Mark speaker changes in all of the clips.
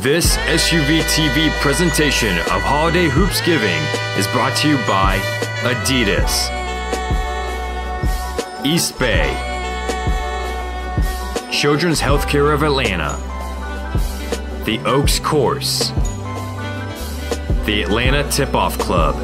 Speaker 1: This SUV TV presentation of Holiday Hoopsgiving is brought to you by Adidas, East Bay, Children's Healthcare of Atlanta, the Oaks Course, the Atlanta Tip-Off Club,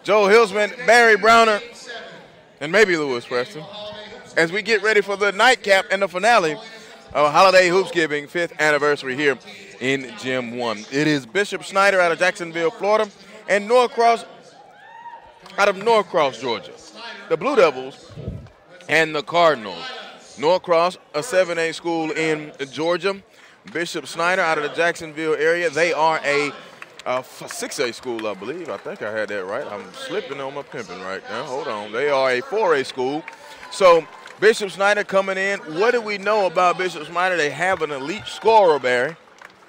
Speaker 2: Joe Hilsman, Barry Browner, and maybe Lewis Preston, as we get ready for the nightcap and the finale of Holiday Hoopsgiving 5th anniversary here in Gym 1. It is Bishop Snyder out of Jacksonville, Florida, and Norcross out of Norcross, Georgia. The Blue Devils and the Cardinals. Norcross, a 7A school in Georgia. Bishop Snyder out of the Jacksonville area. They are a 6A school, I believe. I think I had that right. I'm slipping on my pimping right now. Hold on. They are a 4A school. So Bishop Snyder coming in. What do we know about Bishop Snyder? They have an elite scorer, Barry.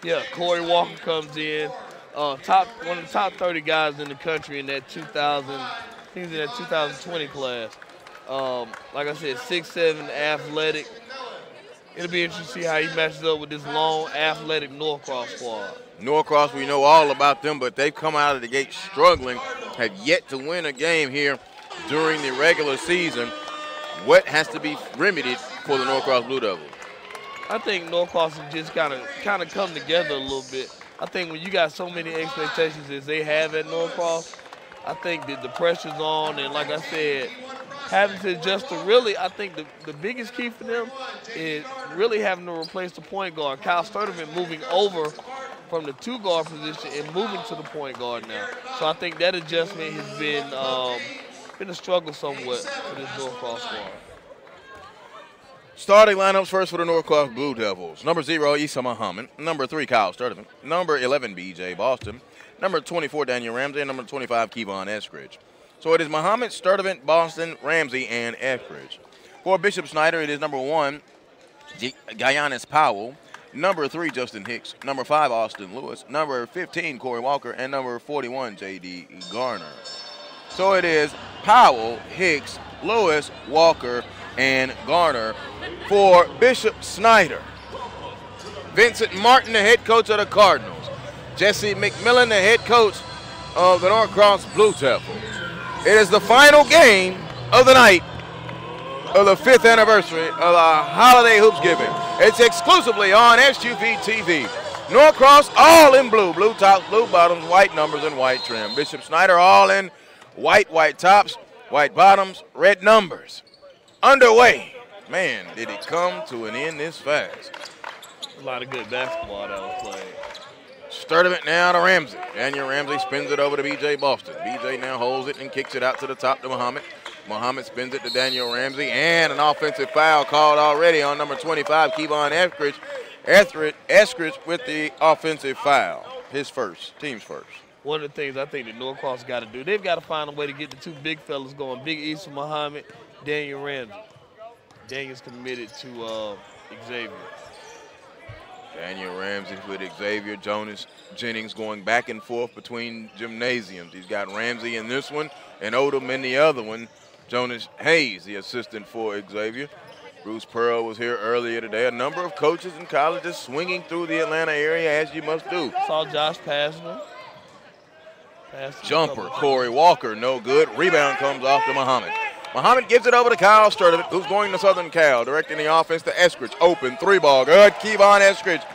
Speaker 3: Yeah, Corey Walker comes in. One of the top 30 guys in the country in that 2020 class. Like I said, 6'7", athletic. It'll be interesting to see how he matches up with this long, athletic Norcross squad.
Speaker 2: Norcross, we know all about them, but they've come out of the gate struggling, have yet to win a game here during the regular season. What has to be remedied for the Norcross Blue Devils?
Speaker 3: I think Norcross has just kind of come together a little bit. I think when you got so many expectations as they have at Norcross, I think that the pressure's on, and like I said, having to adjust to really, I think the biggest key for them is really having to replace the point guard. Kyle Sturtevant moving over from the two-guard position and moving to the point guard now. So I think that adjustment has been a struggle somewhat for this Norcross squad.
Speaker 2: Starting lineups first for the Norcross Blue Devils. Number 0, Issa Muhammad. Number 3, Kyle Sturtevant. Number 11, B.J. Boston. Number 24, Daniel Ramsey. And number 25, Kevon Eskridge. So it is Muhammad, Sturtevant, Boston, Ramsey, and Eskridge. For Bishop Snyder, it is number 1, Giannis Powell. Number 3, Justin Hicks. Number 5, Austin Lewis. Number 15, Corey Walker. And number 41, J.D. Garner. So it is Powell, Hicks, Lewis, Walker, and Garner for Bishop Snyder. Vincent Martin, the head coach of the Cardinals. Jesse McMillan, the head coach of the Norcross Blue Devils. It is the final game of the night of the 5th anniversary of the Holiday Hoopsgiving. It's exclusively on SUV TV. Norcross all in blue. Blue tops, blue bottoms, white numbers, and white trim. Bishop Snyder all in white tops, white bottoms, red numbers. underway. Man, did it come to an end this fast.
Speaker 3: A lot of good basketball that was played.
Speaker 2: Sturdivant now to Ramsey. Daniel Ramsey spins it over to B.J. Boston. B.J. now holds it and kicks it out to the top to Muhammad. Muhammad spins it to Daniel Ramsey, and an offensive foul called already on number 25, Kevon Eskridge with the offensive foul. His first, team's first.
Speaker 3: One of the things I think that Norcross got to do, they've got to find a way to get the two big fellas going, Big Issa Muhammad, Daniel Ramsey. Daniel's committed to Xavier.
Speaker 2: Daniel Ramsey with Xavier. Jonas Jennings going back and forth between gymnasiums. He's got Ramsey in this one and Odom in the other one. Jonas Hayes, the assistant for Xavier. Bruce Pearl was here earlier today. A number of coaches and colleges swinging through the Atlanta area, as you must do.
Speaker 3: Saw Josh passing him.
Speaker 2: Jumper, Corey Walker, no good. Rebound comes off to Muhammad. Muhammad gives it over to Kyle Sturdivant, who's going to Southern Cal, directing the offense to Eskridge. Open, three ball, good. Kevon Eskridge.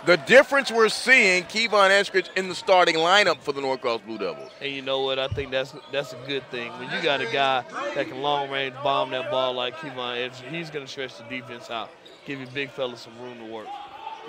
Speaker 2: The difference we're seeing, Kevon Eskridge in the starting lineup for the Norcross Blue Devils.
Speaker 3: And you know what? I think that's a good thing. When you got a guy that can long-range bomb that ball like Kevon Eskridge, he's going to stretch the defense out, give your big fella some room to work.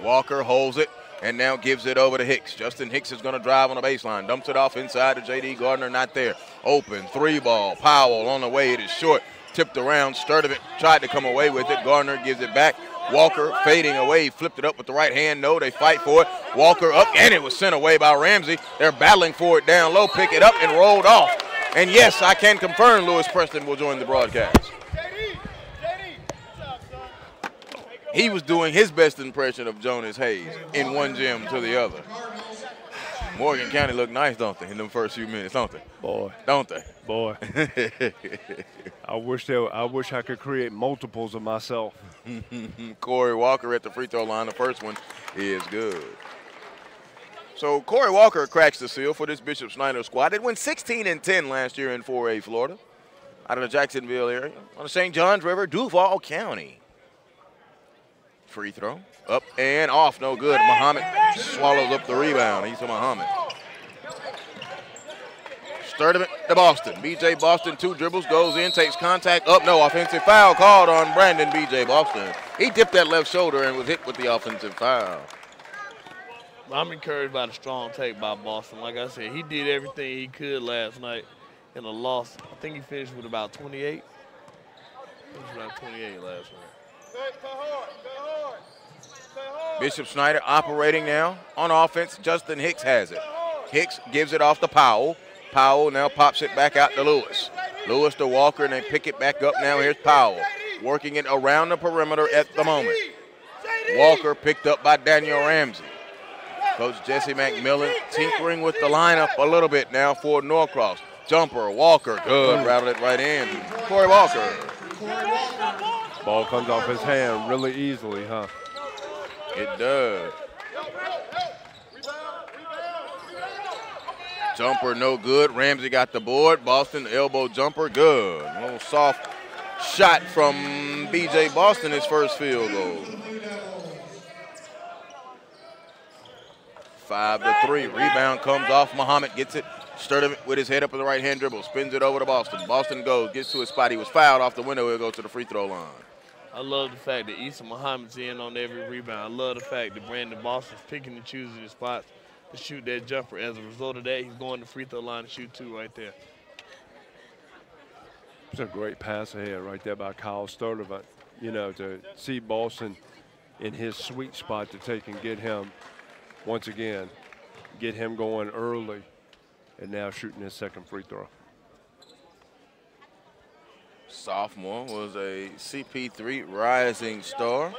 Speaker 2: Walker holds it and now gives it over to Hicks. Justin Hicks is going to drive on the baseline, dumps it off inside to J.D. Gardner, not there. Open, three ball, Powell on the way. It is short, tipped around. Sturdivant tried to come away with it. Gardner gives it back. Walker fading away, flipped it up with the right hand. No, they fight for it. Walker up, and it was sent away by Ramsey. They're battling for it down low, pick it up, and rolled off. And yes, I can confirm Lewis Preston will join the broadcast. He was doing his best impression of Jonas Hayes in one gym to the other. Morgan County looked nice, don't they, in them first few minutes, don't they?
Speaker 4: Boy.
Speaker 2: Don't they?
Speaker 4: Boy. I wish I could create multiples of myself.
Speaker 2: Corey Walker at the free throw line. The first one is good. So Corey Walker cracks the seal for this Bishop Snyder squad. They went 16-10 last year in 4A Florida, out of the Jacksonville area, on the St. Johns River, Duval County. Free throw, up and off, no good. Muhammad swallows up the rebound. He's to Muhammad. Sturdivant to Boston. B.J. Boston, two dribbles, goes in, takes contact, up, no. Offensive foul called on Brandon B.J. Boston. He dipped that left shoulder and was hit with the offensive foul.
Speaker 3: I'm encouraged by the strong take by Boston. Like I said, he did everything he could last night in a loss. I think he finished with about 28. He was about 28 last night.
Speaker 2: Bishop Snyder operating now on offense. Justin Hicks has it. Hicks gives it off to Powell. Powell now pops it back out to Lewis. Lewis to Walker, and they pick it back up now. Here's Powell working it around the perimeter at the moment. Walker picked up by Daniel Ramsey. Coach Jesse McMillan tinkering with the lineup a little bit now for Norcross. Jumper, Walker, good, rattled it right in. Corey Walker.
Speaker 4: Ball comes off his hand really easily, huh?
Speaker 2: It does. Jumper no good. Ramsey got the board. Boston elbow jumper good. A little soft shot from B.J. Boston, his first field goal. 5-3. Rebound comes off. Muhammad gets it. Sturdivant with his head up in the right-hand dribble. Spins it over to Boston. Boston goes, gets to his spot. He was fouled off the window. He'll go to the free throw line.
Speaker 3: I love the fact that Issa Muhammad's in on every rebound. I love the fact that Brandon Boston's picking and choosing his spots to shoot that jumper. As a result of that, he's going to the free throw line to shoot two right there.
Speaker 4: It's a great pass ahead right there by Kyle Sturdivant. You know, to see Boston in his sweet spot to take and get him, once again, get him going early, and now shooting his second free throw.
Speaker 2: Sophomore was a CP3 rising star.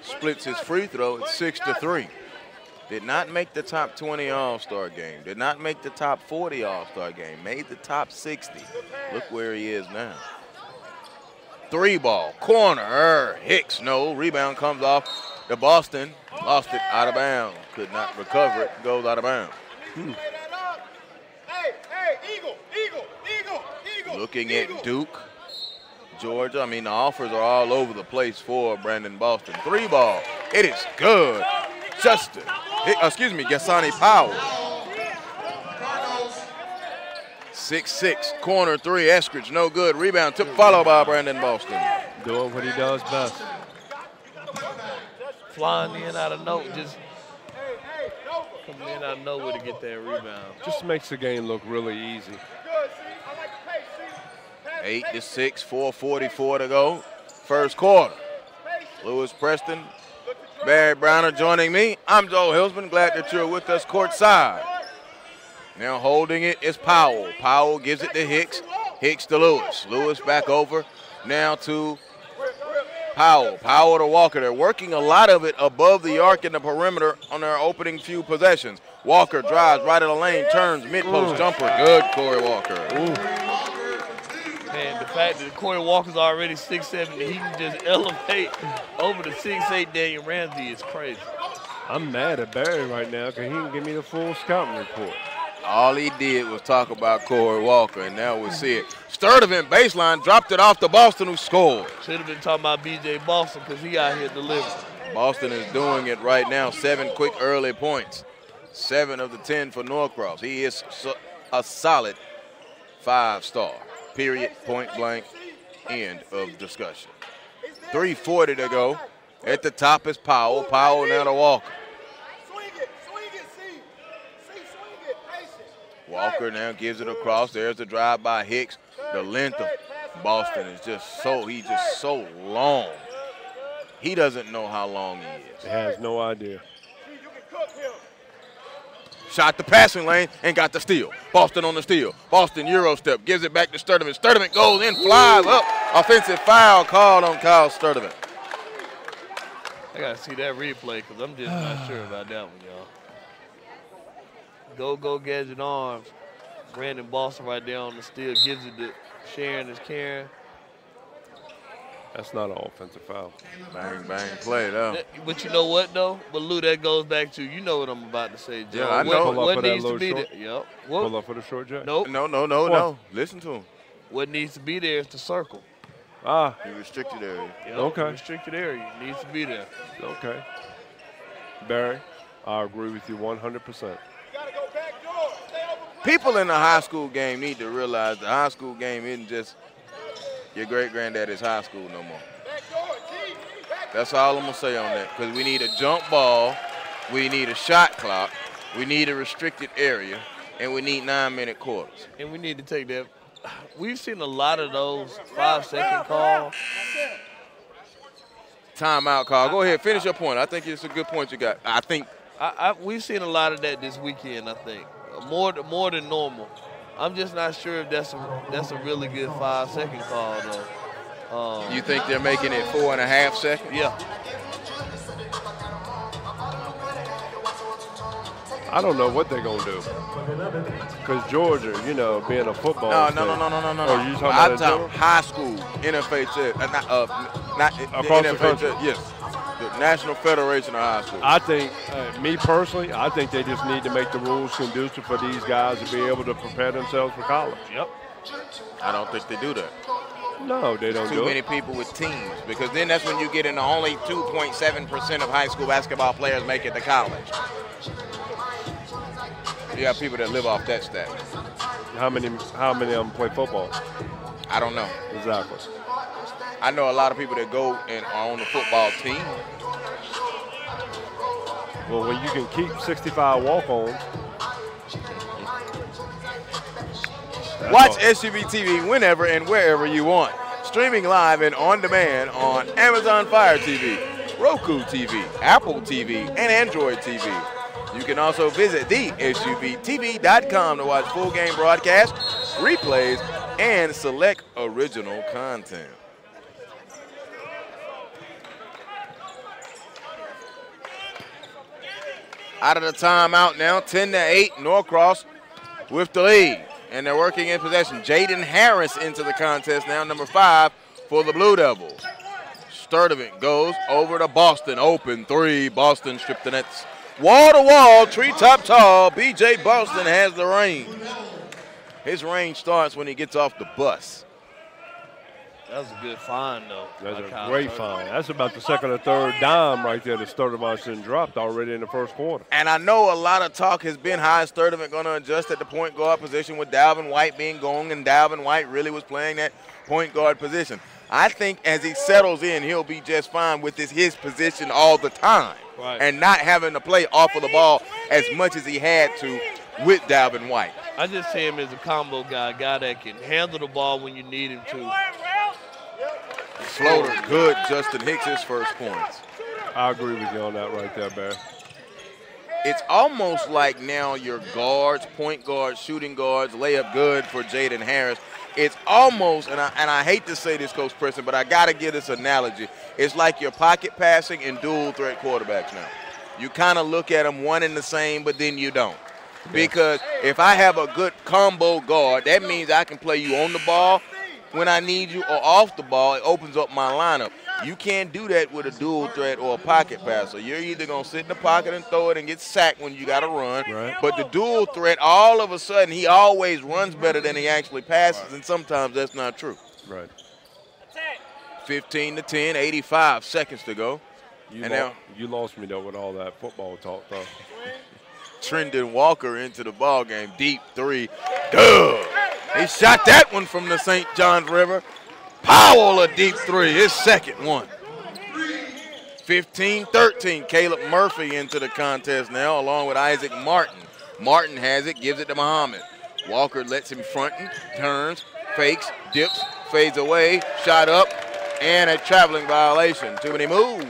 Speaker 2: Splits his free throw at 6-3. Did not make the top 20 All-Star game. Did not make the top 40 All-Star game. Made the top 60. Look where he is now. Three ball, corner, Hicks, no. Rebound comes off to Boston. Lost it out of bounds. Could not recover it. Goes out of bounds. Looking at Duke, Georgia. I mean, the offers are all over the place for Brandon Boston. Three ball. It is good. Gasani Powell. 6-6, corner three, Eskridge, no good. Rebound, took follow by Brandon Boston.
Speaker 4: Doing what he does best.
Speaker 3: Flying in out of nowhere, just coming in out of nowhere to get that rebound.
Speaker 4: Just makes the game look really easy.
Speaker 2: 8-6, 4:44 to go. First quarter. Lewis Preston, Barry Browner joining me. I'm Joe Hilsman. Glad that you're with us courtside. Now holding it is Powell. Powell gives it to Hicks. Hicks to Lewis. Lewis back over. Now to Powell. Powell to Walker. They're working a lot of it above the arc in the perimeter on their opening few possessions. Walker drives right in the lane, turns, mid-post jumper. Good, Corey Walker.
Speaker 3: Man, the fact that Corey Walker's already 6'7", he can just elevate over the 6'8" Daniel Ramsey is crazy.
Speaker 4: I'm mad at Barry right now because he didn't give me the full scouting report.
Speaker 2: All he did was talk about Corey Walker, and now we see it. Sturdivant baseline, dropped it off to Boston, who scored.
Speaker 3: Should have been talking about B.J. Boston because he out here delivering.
Speaker 2: Boston is doing it right now. 7 quick early points. 7 of the 10 for Norcross. He is a solid 5-star. Period, point blank, end of discussion. 3:40 to go. At the top is Powell. Powell now to Walker. Walker now gives it across. There's the drive by Hicks. The length of Boston is just so long. He doesn't know how long he is.
Speaker 4: He has no idea.
Speaker 2: Shot the passing lane and got the steal. Boston on the steal. Boston Euro step, gives it back to Sturdivant. Sturdivant goes in, flies up. Offensive foul called on Kyle Sturdivant.
Speaker 3: I got to see that replay because I'm just not sure about that one, y'all. Go Gadget Arms. Brandon Boston right there on the steal, gives it to Sharon as Karen.
Speaker 4: That's not an offensive foul.
Speaker 2: Bang, bang, play though.
Speaker 3: But you know what, though? But, Lou, that goes back to, you know what I'm about to say, Joe.
Speaker 2: Yeah, I know.
Speaker 3: What needs to be there? Yep.
Speaker 4: Pull up for the short jack?
Speaker 3: Nope.
Speaker 2: No. Listen to him.
Speaker 3: What needs to be there is the circle.
Speaker 2: The restricted area.
Speaker 3: Yep,
Speaker 4: Okay.
Speaker 3: The restricted area needs to be there.
Speaker 4: Okay. Barry, I agree with you 100%.
Speaker 2: People in the high school game need to realize the high school game isn't just your great-granddaddy's high school no more. That's all I'm going to say on that, because we need a jump ball, we need a shot clock, we need a restricted area, and we need 9-minute quarters.
Speaker 3: And we need to take that. We've seen a lot of those 5-second calls.
Speaker 2: Timeout call. Go ahead, finish your point. I think it's a good point you got.
Speaker 3: We've seen a lot of that this weekend, I think. More than normal. I'm just not sure if that's a really good 5-second call, though.
Speaker 2: You think they're making it 4.5 seconds?
Speaker 3: Yeah.
Speaker 4: I don't know what they're going to do. Because Georgia, being a football
Speaker 2: No.
Speaker 4: Oh, you talking
Speaker 2: I'm
Speaker 4: about
Speaker 2: talking high school, NFHS, not
Speaker 4: across the
Speaker 2: NFHS,
Speaker 4: country?
Speaker 2: yes. The National Federation of High School.
Speaker 4: I think, me personally, I think they just need to make the rules conducive for these guys to be able to prepare themselves for college.
Speaker 3: Yep.
Speaker 2: I don't think they do that.
Speaker 4: No, they don't do
Speaker 2: Too
Speaker 4: it.
Speaker 2: many people with teams, because then that's when you get into only 2.7% of high school basketball players make it to college. You have people that live off that stat.
Speaker 4: How many of them play football?
Speaker 2: I don't know.
Speaker 4: Exactly.
Speaker 2: I know a lot of people that go and are on the football team.
Speaker 4: Well, when you can keep 65 walk-ons.
Speaker 2: Watch SUV TV whenever and wherever you want. Streaming live and on demand on Amazon Fire TV, Roku TV, Apple TV, and Android TV. You can also visit thesuvtv.com to watch full game broadcasts, replays, and select original content. Out of the timeout now, 10-8, Norcross with the lead. And they're working in possession. Jaden Harris into the contest now, number 5 for the Blue Devils. Sturdivant goes over to Boston. Open three. Boston stripped the nets. Wall to wall, treetop tall. B.J. Boston has the range. His range starts when he gets off the bus.
Speaker 3: That was a good find, though.
Speaker 4: That's a great find. That's about the second or third dime right there that Sturdivant dropped already in the first quarter.
Speaker 2: And I know a lot of talk has been how is Sturdivant going to adjust at the point guard position with Dalvin White being gone, and Dalvin White really was playing that point guard position. I think as he settles in, he'll be just fine with his position all the time, and not having to play off of the ball as much as he had to with Dalvin White.
Speaker 3: I just see him as a combo guy, a guy that can handle the ball when you need him to.
Speaker 2: Floater, good. Justin Hicks' first points.
Speaker 4: I agree with you on that right there, Bear.
Speaker 2: It's almost like now your guards, point guards, shooting guards, layup good for Jaden Harris. It's almost, and I hate to say this, Coach Preston, but I got to give this analogy. It's like your pocket passing and dual threat quarterbacks now. You kind of look at them one and the same, but then you don't. Because if I have a good combo guard, that means I can play you on the ball when I need you or off the ball. It opens up my lineup. You can't do that with a dual threat or a pocket passer. You're either going to sit in the pocket and throw it and get sacked when you got to run.
Speaker 4: Right.
Speaker 2: But the dual threat, all of a sudden, he always runs better than he actually passes, and sometimes that's not true.
Speaker 4: Right.
Speaker 2: 15-10, 85 seconds to go.
Speaker 4: You lost me, though, with all that football talk, though.
Speaker 2: Trendon Walker into the ball game. Deep three. Good. He shot that one from the St. Johns River. Powell a deep three, his second one. 15-13, Caleb Murphy into the contest now, along with Isaac Martin. Martin has it, gives it to Muhammad. Walker lets him frontin', turns, fakes, dips, fades away, shot up, and a traveling violation. Too many moves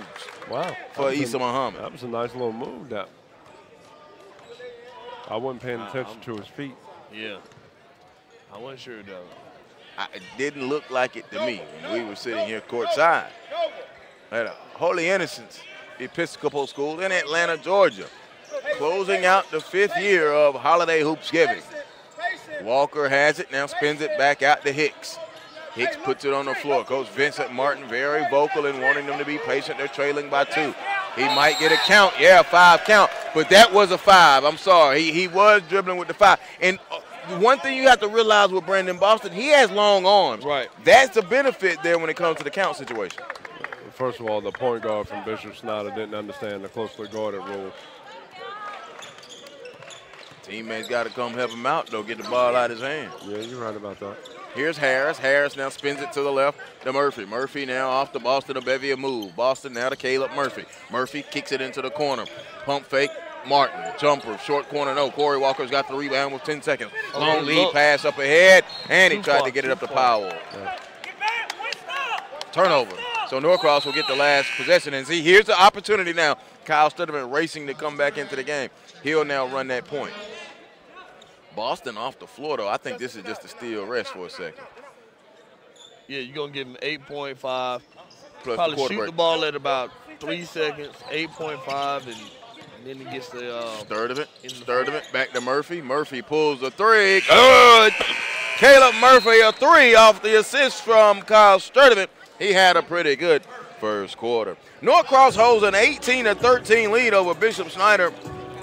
Speaker 2: for Issa Muhammad.
Speaker 4: That was a nice little move, that. I wasn't paying attention to his feet.
Speaker 3: Yeah. I wasn't sure, though.
Speaker 2: It didn't look like it to me when we were sitting here courtside at a Holy Innocents Episcopal School in Atlanta, Georgia, closing out the 5th year of Holiday Hoopsgiving. Walker has it, now spins it back out to Hicks. Hicks puts it on the floor. Coach Vincent Martin very vocal in wanting them to be patient. They're trailing by 2. He might get a count. Yeah, 5 count. But that was a 5. I'm sorry. He was dribbling with the 5. And one thing you have to realize with Brandon Boston, he has long arms.
Speaker 3: Right.
Speaker 2: That's the benefit there when it comes to the count situation.
Speaker 4: First of all, the point guard from Bishop Snyder didn't understand the closely guarded rule.
Speaker 2: Teammates got to come help him out, though, get the ball out of his hand.
Speaker 4: Yeah, you're right about that.
Speaker 2: Here's Harris. Harris now spins it to the left to Murphy. Murphy now off to Boston, a bevy of move. Boston now to Caleb Murphy. Murphy kicks it into the corner. Pump fake. Martin, jumper, short corner, no. Corey Walker's got the rebound with 10 seconds. Long lead pass up ahead, and he tried to get it up to Powell. Turnover. So Norcross will get the last possession. And see, here's the opportunity now. Kyle Sturdivant racing to come back into the game. He'll now run that point. Boston off the floor, though. I think this is just a steal rest for a second.
Speaker 3: Yeah, you're going to give him 8.5.
Speaker 2: Plus
Speaker 3: probably shoot the ball at about 3 seconds, 8.5, and then he gets the
Speaker 2: Sturdivant back to Murphy. Murphy pulls the 3. Good. Caleb Murphy a 3 off the assist from Kyle Sturdivant. He had a pretty good first quarter. Norcross holds an 18-13 lead over Bishop Snyder.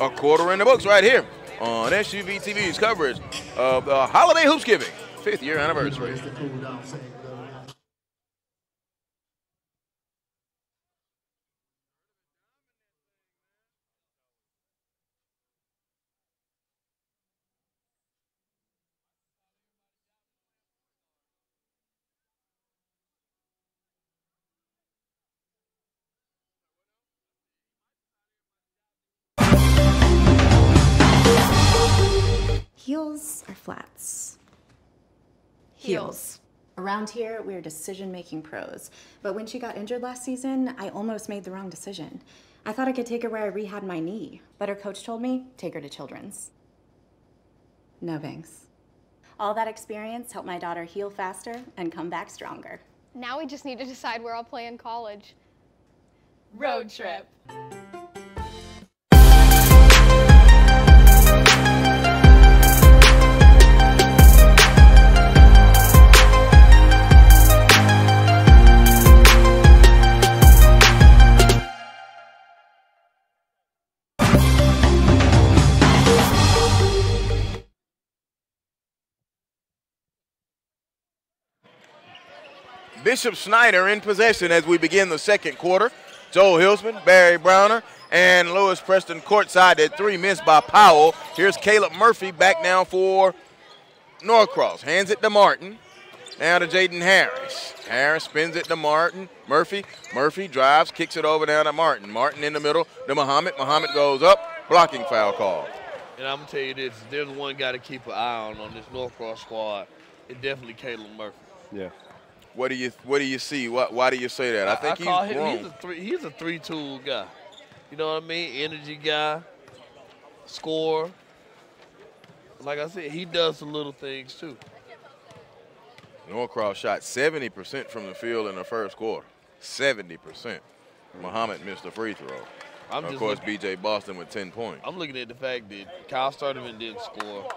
Speaker 2: A quarter in the books right here on SUV TV's coverage of the Holiday Hoopsgiving 5th year anniversary.
Speaker 5: Heels or flats? Heels. Around here, we're decision-making pros. But when she got injured last season, I almost made the wrong decision. I thought I could take her where I rehabbed my knee, but her coach told me, take her to Children's. No thanks. All that experience helped my daughter heal faster and come back stronger.
Speaker 6: Now we just need to decide where I'll play in college.
Speaker 7: Road trip.
Speaker 2: Bishop Snyder in possession as we begin the second quarter. Joel Hilsman, Barry Browner, and Lewis Preston courtside. That three missed by Powell. Here's Caleb Murphy back now for Norcross. Hands it to Martin. Now to Jaden Harris. Harris spins it to Martin. Murphy drives, kicks it over down to Martin. Martin in the middle to Muhammad. Muhammad goes up. Blocking foul call.
Speaker 3: And I'm going to tell you this. There's one guy to keep an eye on this Norcross squad. It's definitely Caleb Murphy.
Speaker 4: Yeah.
Speaker 2: What do you see? Why do you say that? I think he's grown.
Speaker 3: He's a three-tool guy. You know what I mean? Energy guy, scorer. Like I said, he does the little things too.
Speaker 2: Norcross shot 70% from the field in the first quarter. 70%. Muhammad missed a free throw. Of course, B.J. Boston with 10 points.
Speaker 3: I'm looking at the fact that Kyle Sturdivant didn't score.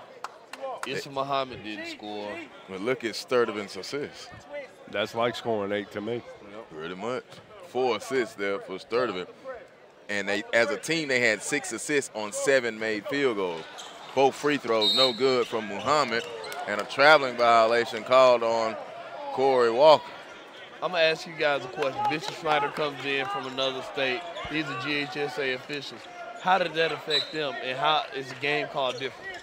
Speaker 3: Issa Muhammad didn't score.
Speaker 2: But look at Sturdivant's assists.
Speaker 4: That's like scoring 8 to me.
Speaker 2: Yep. Pretty much. 4 assists there for Sturdivant. And they, as a team, they had 6 assists on 7 made field goals. Both free throws no good from Muhammad. And a traveling violation called on Corey Walker.
Speaker 3: I'm going to ask you guys a question. Bishop Snyder comes in from another state. These are GHSA officials. How did that affect them, and how is the game called different?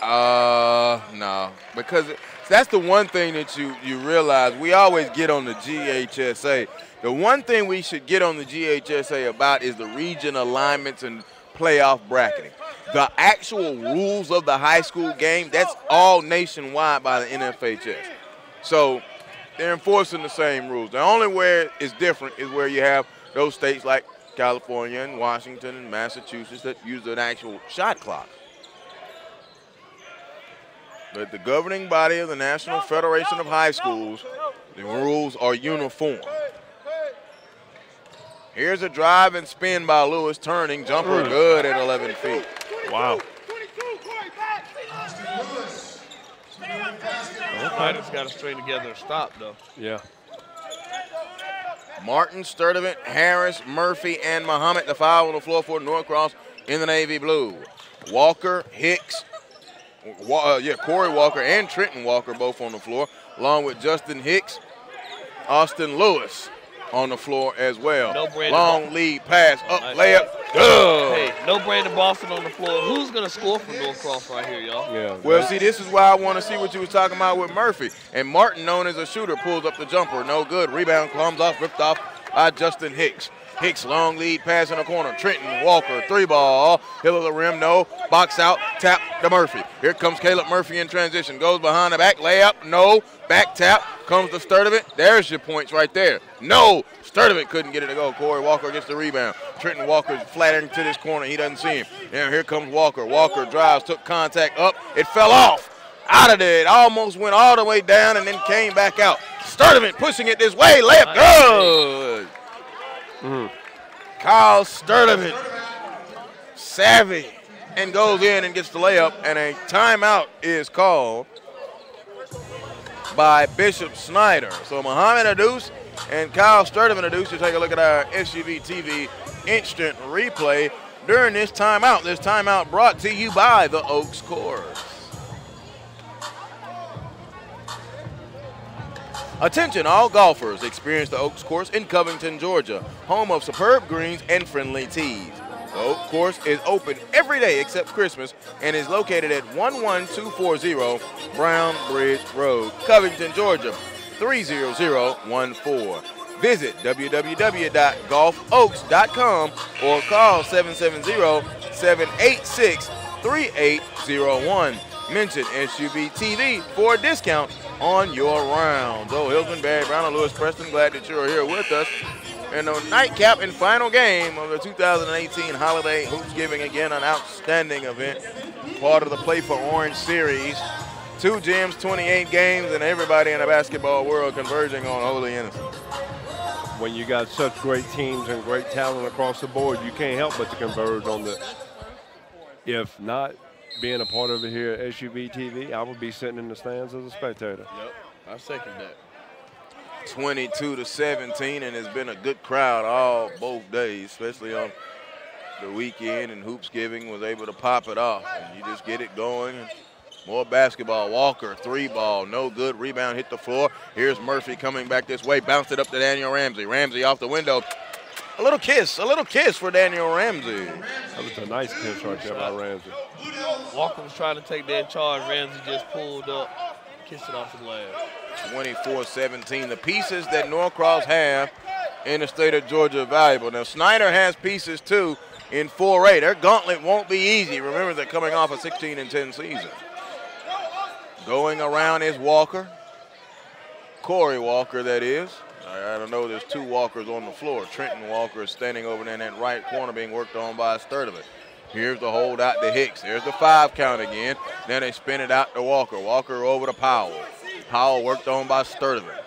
Speaker 2: No. Because that's the one thing that you realize. We always get on the GHSA. The one thing we should get on the GHSA about is the region alignments and playoff bracketing. The actual rules of the high school game, that's all nationwide by the NFHS. So they're enforcing the same rules. The only where it's different is where you have those states like California and Washington and Massachusetts that use an actual shot clock. But the governing body of the National Federation of High Schools, the rules are uniform. Here's a drive and spin by Lewis, turning, jumper good at 11 feet.
Speaker 4: Wow.
Speaker 3: Snyder's got to string together and stop, though.
Speaker 4: Yeah.
Speaker 2: Martin, Sturdivant, Harris, Murphy, and Muhammad, the foul on the floor for Norcross in the navy blue. Walker, Hicks, Corey Walker and Trenton Walker both on the floor, along with Justin Hicks, Austin Lewis on the floor as well.
Speaker 3: No
Speaker 2: long lead pass, up, layup, good.
Speaker 3: Hey, no Brandon Boston on the floor. Who's going to score for Norcross right here, y'all?
Speaker 4: Yeah.
Speaker 2: Well, see, this is why I want to see what you was talking about with Murphy. And Martin, known as a shooter, pulls up the jumper. No good. Rebound comes off, ripped off by Justin Hicks. Hicks, long lead pass in the corner. Trenton Walker, 3-ball. Hill of the rim, no. Box out, tap to Murphy. Here comes Caleb Murphy in transition. Goes behind the back, layup, no. Back tap, comes to Sturdivant. There's your points right there. No, Sturdivant couldn't get it to go. Corey Walker gets the rebound. Trenton Walker's flattering to this corner. He doesn't see him. Now here comes Walker. Walker drives, took contact up. It fell off. Out of there. It almost went all the way down and then came back out. Sturdivant pushing it this way. Layup good. Kyle Sturdivant, savvy, and goes in and gets the layup, and a timeout is called by Bishop Snyder. So Muhammad Adus and Kyle Sturdivant Adus to take a look at our SUV TV instant replay during this timeout. This timeout brought to you by the Oaks Course. Attention all golfers, experience the Oaks Course in Covington, Georgia, home of superb greens and friendly tees. The Oaks Course is open every day except Christmas and is located at 11240 Brown Bridge Road, Covington, Georgia, 30014. Visit www.golfoaks.com or call 770-786-3801. Mention SUV TV for a discount on your round. Joe Hilsman, Barry Brown, and Lewis Preston, glad that you're here with us. And the nightcap and final game of the 2018 Holiday Hoopsgiving, again, an outstanding event, part of the Play for Orange series. 2 gyms, 28 games, and everybody in the basketball world converging on Holy Innocents.
Speaker 4: When you got such great teams and great talent across the board, you can't help but to converge on the, if not being a part of it here at SUV TV, I would be sitting in the stands as a spectator.
Speaker 3: Yep, I second that.
Speaker 2: 22-17, and it's been a good crowd both days, especially on the weekend, and Hoopsgiving was able to pop it off. And you just get it going. And More basketball. Walker, 3-ball, no good. Rebound hit the floor. Here's Murphy coming back this way. Bounced it up to Daniel Ramsey. Ramsey off the window. A little kiss for Daniel Ramsey.
Speaker 4: That was a nice kiss right there by Ramsey.
Speaker 3: Walker was trying to take that charge. Ramsey just pulled up, kissed it off the glass.
Speaker 2: 24-17. The pieces that Norcross have in the state of Georgia are valuable. Now, Snyder has pieces, too, in 4A. Their gauntlet won't be easy. Remember, they're coming off a 16-10 season. Going around is Walker. Corey Walker, that is. I don't know, there's 2 Walkers on the floor. Trenton Walker is standing over there in that right corner being worked on by Sturdivant. Here's the hold out to Hicks. There's the 5 count again. Then they spin it out to Walker. Walker over to Powell. Powell worked on by Sturdivant.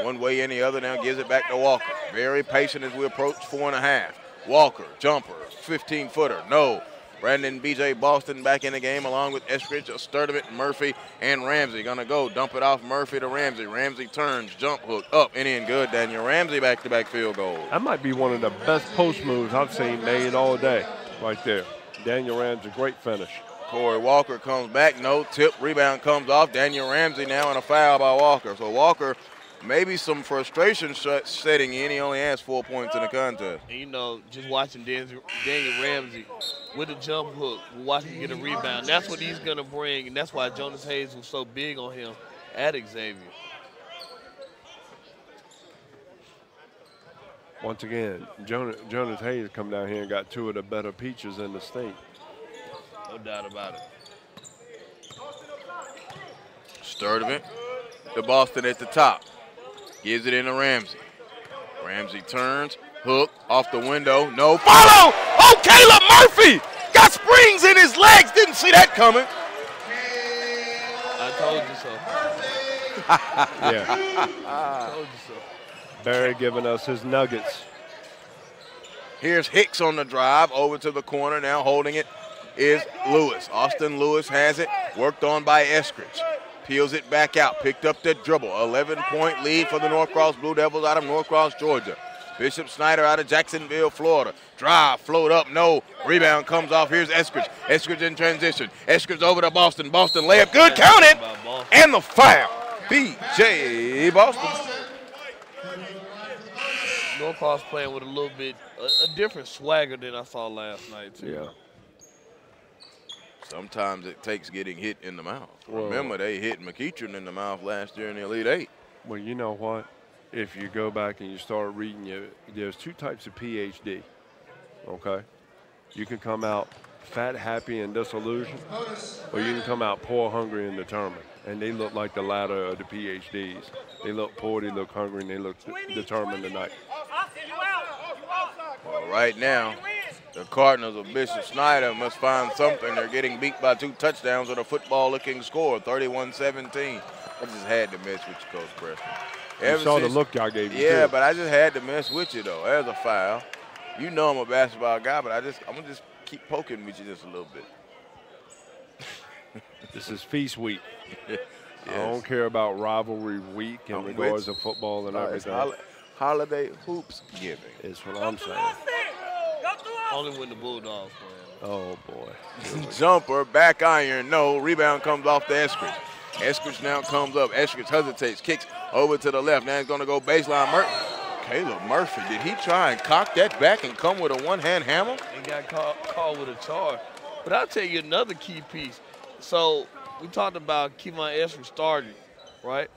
Speaker 2: One way and the other now gives it back to Walker. Very patient as we approach 4.5. Walker, jumper, 15-footer, no. Brandon B.J. Boston back in the game along with Eskridge, Sturdivant, Murphy, and Ramsey. Gonna go dump it off Murphy to Ramsey. Ramsey turns, jump hook, up and in. Good. Daniel Ramsey back-to-back field goal.
Speaker 4: That might be one of the best post moves I've seen made all day right there. Daniel Ramsey, great finish.
Speaker 2: Corey Walker comes back, no tip, rebound comes off. Daniel Ramsey now in a foul by Walker. So Walker, maybe some frustration setting in. He only has 4 points in the contest.
Speaker 3: And, you know, just watching Daniel Ramsey with a jump hook, watching him get a rebound, that's what he's going to bring, and that's why Jonas Hayes was so big on him at Xavier.
Speaker 4: Once again, Jonas Hayes come down here and got 2 of the better peaches in the state.
Speaker 3: No doubt about it.
Speaker 2: Sturdivant to Boston at the top. Gives it in to Ramsey. Ramsey turns, hook, off the window, no. Follow! Oh, Caleb Murphy! Got springs in his legs. Didn't see that coming.
Speaker 3: I told you so.
Speaker 4: Yeah.
Speaker 3: I told you so.
Speaker 4: Barry giving us his nuggets.
Speaker 2: Here's Hicks on the drive, over to the corner. Now holding it is Lewis. Austin Lewis has it, worked on by Eskridge. Peels it back out, picked up the dribble. 11-point lead for the Norcross Blue Devils out of Norcross, Georgia. Bishop Snyder out of Jacksonville, Florida. Drive, float up, no. Rebound comes off. Here's Eskridge. Eskridge in transition. Eskridge over to Boston. Boston layup, good, counted. And the foul. B.J. Boston.
Speaker 3: Norcross playing with a little bit, a different swagger than I saw last night, too.
Speaker 4: Yeah.
Speaker 2: Sometimes it takes getting hit in the mouth.
Speaker 4: Whoa.
Speaker 2: Remember, they hit McEachern in the mouth last year in the Elite Eight.
Speaker 4: Well, you know what? If you go back and you start reading, there's 2 types of PhD, okay? You can come out fat, happy, and disillusioned, or you can come out poor, hungry, and determined. And they look like the latter of the PhDs. They look poor, they look hungry, and they look determined tonight.
Speaker 2: Well, right now, the Cardinals of Bishop Snyder must find something. They're getting beat by 2 touchdowns with a football-looking score, 31-17. I just had to mess with you, Coach Preston.
Speaker 4: You saw the look y'all gave you.
Speaker 2: Yeah,
Speaker 4: too.
Speaker 2: but I just had to mess with you, though. There's a foul. You know I'm a basketball guy, but I'm going to just keep poking with you just a little bit.
Speaker 4: This is feast week.
Speaker 2: Yes.
Speaker 4: I don't care about rivalry week in regards to football and everything.
Speaker 2: Holiday Hoopsgiving.
Speaker 4: Is what I'm saying.
Speaker 3: Only when the Bulldogs play.
Speaker 4: Oh, boy.
Speaker 2: Jumper, back iron, no. Rebound comes off to Eskridge. Eskridge now comes up. Eskridge hesitates, kicks over to the left. Now he's going to go baseline. Caleb Murphy, did he try and cock that back and come with a one-hand hammer?
Speaker 3: He got called with a charge. But I'll tell you another key piece. So we talked about Kevon Eskridge starting, right?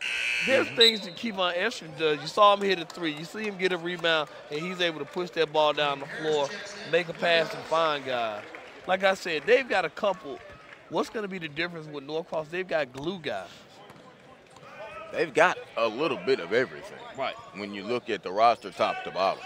Speaker 3: There's things that Kevon Eskridge does. You saw him hit a 3. You see him get a rebound, and he's able to push that ball down the floor, make a pass, and find guys. Like I said, they've got a couple. What's going to be the difference with Norcross? They've got glue guys.
Speaker 2: They've got a little bit of everything.
Speaker 3: Right.
Speaker 2: When you look at the roster top to bottom.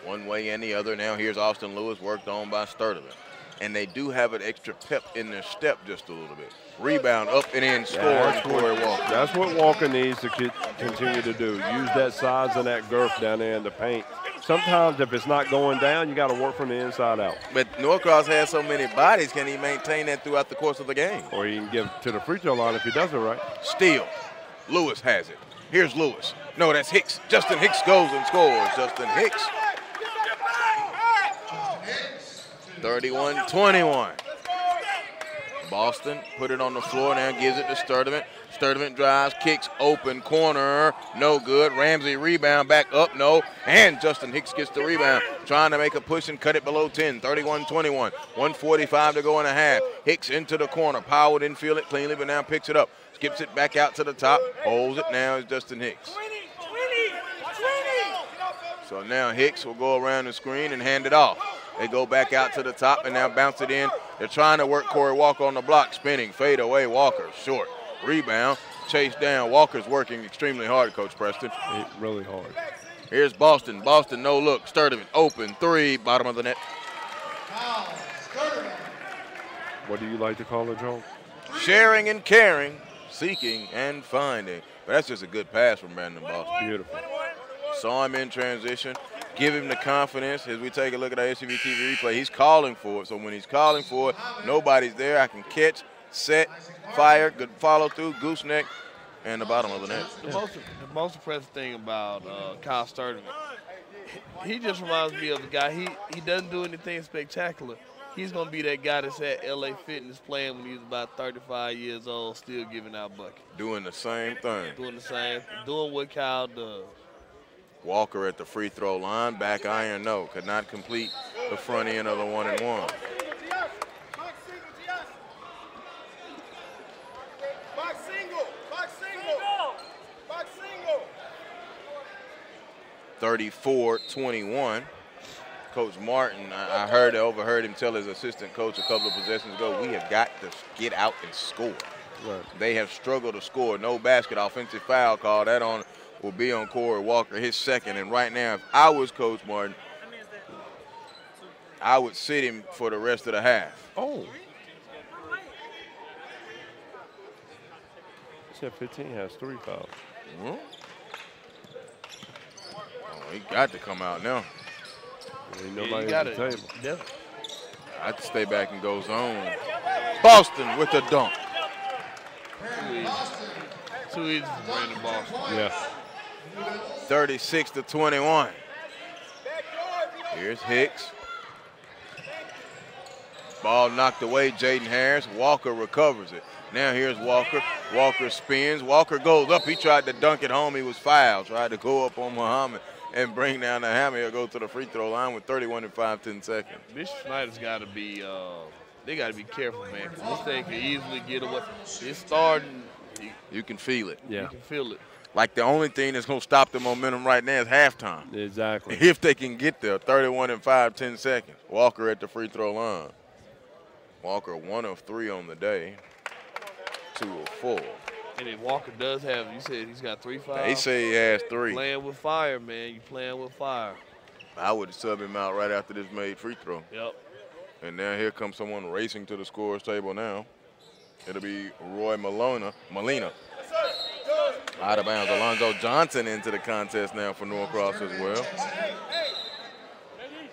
Speaker 2: One way and the other. Now here's Austin Lewis, worked on by Sturdivant. And they do have an extra pep in their step just a little bit. Rebound, up and in, score, and Corey Walker.
Speaker 4: That's what Walker needs to continue to do. Use that size and that girth down there in the paint. Sometimes if it's not going down, you got to work from the inside out.
Speaker 2: But Norcross has so many bodies, can he maintain that throughout the course of the game?
Speaker 4: Or he can give to the free throw line if he does it right.
Speaker 2: Steal. Lewis has it. Here's Lewis. No, that's Hicks. Justin Hicks goes and scores. Justin Hicks. 31-21. Boston put it on the floor now, gives it to Sturdivant. Sturdivant drives, kicks, open corner, no good. Ramsey rebound, back up, no. And Justin Hicks gets the rebound, trying to make a push and cut it below 10. 31-21, 1:45 to go in a half. Hicks into the corner. Powell didn't feel it cleanly, but now picks it up. Skips it back out to the top, holds it now is Justin Hicks. So now Hicks will go around the screen and hand it off. They go back out to the top and now bounce it in. They're trying to work Corey Walker on the block, spinning, fade away, Walker, short. Rebound, chase down. Walker's working extremely hard, Coach Preston.
Speaker 4: Really hard.
Speaker 2: Here's Boston. Boston, no look. Sturdivant, open, three, bottom of the net.
Speaker 4: What do you like to call it, Joe?
Speaker 2: Sharing and caring, seeking and finding. But that's just a good pass from Brandon Boston.
Speaker 4: Beautiful.
Speaker 2: Saw him in transition. Give him the confidence. As we take a look at our SUV TV replay, he's calling for it. So when he's calling for it, nobody's there. I can catch, set, fire, good follow through, gooseneck, and the bottom of the net.
Speaker 3: The most impressive thing about Kyle Sturdivant, he just reminds me of the guy. He doesn't do anything spectacular. He's going to be that guy that's at LA Fitness playing when he was about 35 years old, still giving out buckets.
Speaker 2: Doing the same thing.
Speaker 3: Doing what Kyle does.
Speaker 2: Walker at the free throw line, back iron, no. Could not complete the front end of the 1-and-1.
Speaker 8: Box single.
Speaker 2: 34-21. Coach Martin, I overheard him tell his assistant coach a couple of possessions ago, we have got to get out and score.
Speaker 4: Right.
Speaker 2: They have struggled to score. No basket, offensive foul call. That will be on Corey Walker, his second. And right now, if I was Coach Martin, I would sit him for the rest of the half.
Speaker 4: Oh. Set 15 has 3 fouls.
Speaker 2: Oh, he got to come out now.
Speaker 4: Ain't nobody at the table.
Speaker 3: Definitely.
Speaker 2: I have to stay back and go zone. Boston with the dunk.
Speaker 3: Too easy for Brandon Boston.
Speaker 4: Yeah.
Speaker 2: 36-21. Here's Hicks. Ball knocked away, Jaden Harris. Walker recovers it. Now here's Walker. Walker spins. Walker goes up. He tried to dunk it home. He was fouled. Tried to go up on Muhammad and bring down the hammer. He'll go to the free throw line with 31 and 5/10 seconds.
Speaker 3: Bishop Snyder's got to be they got to be careful, man. This thing can easily get away. It's starting.
Speaker 2: You can feel it.
Speaker 4: Yeah.
Speaker 3: You can feel it.
Speaker 2: Like the only thing that's going to stop the momentum right now is halftime.
Speaker 4: Exactly.
Speaker 2: If they can get there, 31 and 5/10 seconds. Walker at the free throw line. Walker 1 of 3 on the day, 2 of 4.
Speaker 3: And then Walker does have, you said he's got 3 fouls.
Speaker 2: They say he has 3.
Speaker 3: Playing with fire, man. You playing with fire.
Speaker 2: I would sub him out right after this made free throw.
Speaker 3: Yep.
Speaker 2: And now here comes someone racing to the scorer's table now. It'll be Roy Molina. Out of bounds. Alonzo Johnson into the contest now for Norcross as well.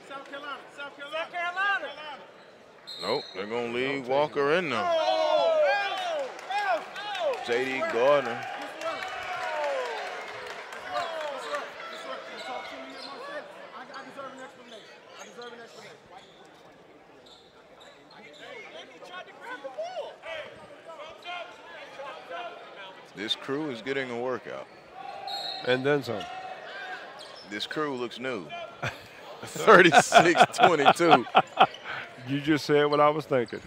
Speaker 8: South Carolina.
Speaker 2: Nope, they're going to leave Walker in there. J.D. Gardner. This crew is getting a workout.
Speaker 4: And then some.
Speaker 2: This crew looks new. 36-22.
Speaker 4: You just said what I was thinking.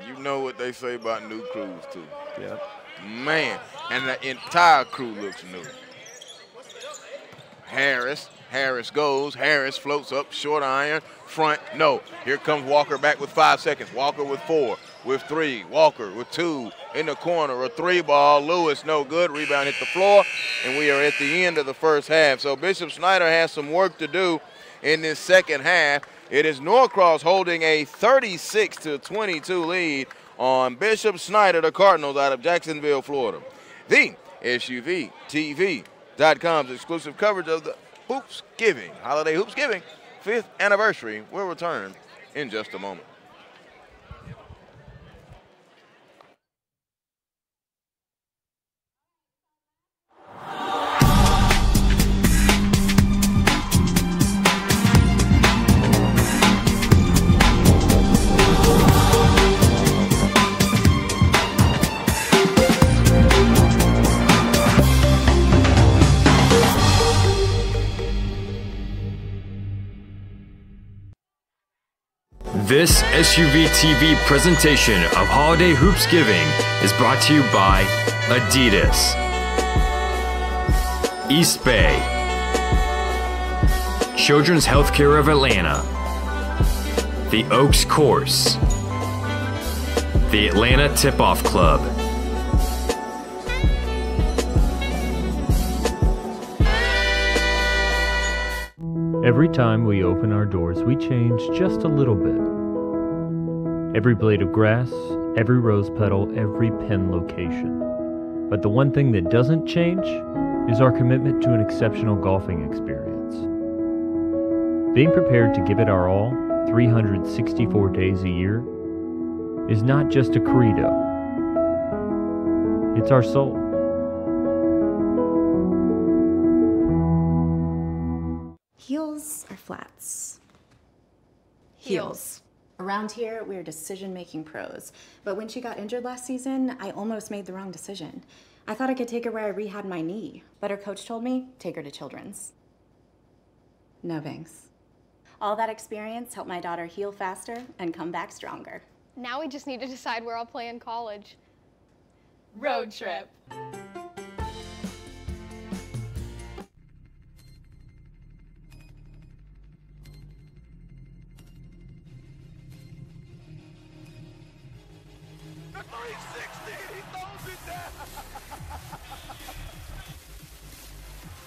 Speaker 2: You know what they say about new crews, too.
Speaker 4: Yeah.
Speaker 2: Man, and the entire crew looks new. Harris goes. Harris floats up, short iron, front, no. Here comes Walker back with 5 seconds. Walker with 4, with 3. Walker with 2 in the corner. A 3 ball. Lewis, no good. Rebound hit the floor, and we are at the end of the first half. So Bishop Snyder has some work to do in this second half. It is Norcross holding a 36-22 lead on Bishop Snyder, the Cardinals out of Jacksonville, Florida. The SUVTV.com's exclusive coverage of the Hoopsgiving, Holiday Hoopsgiving 5th anniversary will return in just a moment.
Speaker 1: This SUV TV presentation of Holiday Hoopsgiving is brought to you by Adidas, East Bay, Children's Healthcare of Atlanta, the Oaks Course, the Atlanta Tip-Off Club,
Speaker 9: Every time we open our doors, we change just a little bit. Every blade of grass, every rose petal, every pen location. But the one thing that doesn't change is our commitment to an exceptional golfing experience. Being prepared to give it our all 364 days a year is not just a credo. It's our soul.
Speaker 5: Heels or flats? Heels. Around here, we're decision-making pros. But when she got injured last season, I almost made the wrong decision. I thought I could take her where I rehabbed my knee, but her coach told me, take her to Children's. No thanks. All that experience helped my daughter heal faster and come back stronger.
Speaker 6: Now we just need to decide where I'll play in college.
Speaker 7: Road trip.
Speaker 8: The 360, he throws it down.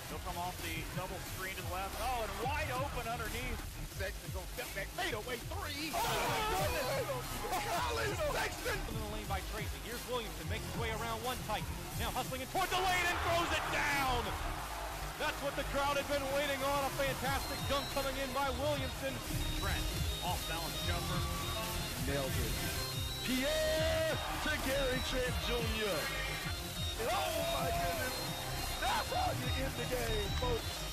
Speaker 8: He'll come off the double screen to the left. Oh, and wide open underneath. Sexton's gonna step back, fade away three. Oh, my goodness. Golly, Sexton.
Speaker 10: In the lane by Tracy. Here's Williamson, makes his way around one tight. Now hustling in toward the lane and throws it down. That's what the crowd had been waiting on. A fantastic dunk coming in by Williamson.
Speaker 8: Trent, off balance jumper.
Speaker 11: Nailed it. Pierre to Gary Trent Jr. Oh my goodness. That's how you end the game, folks.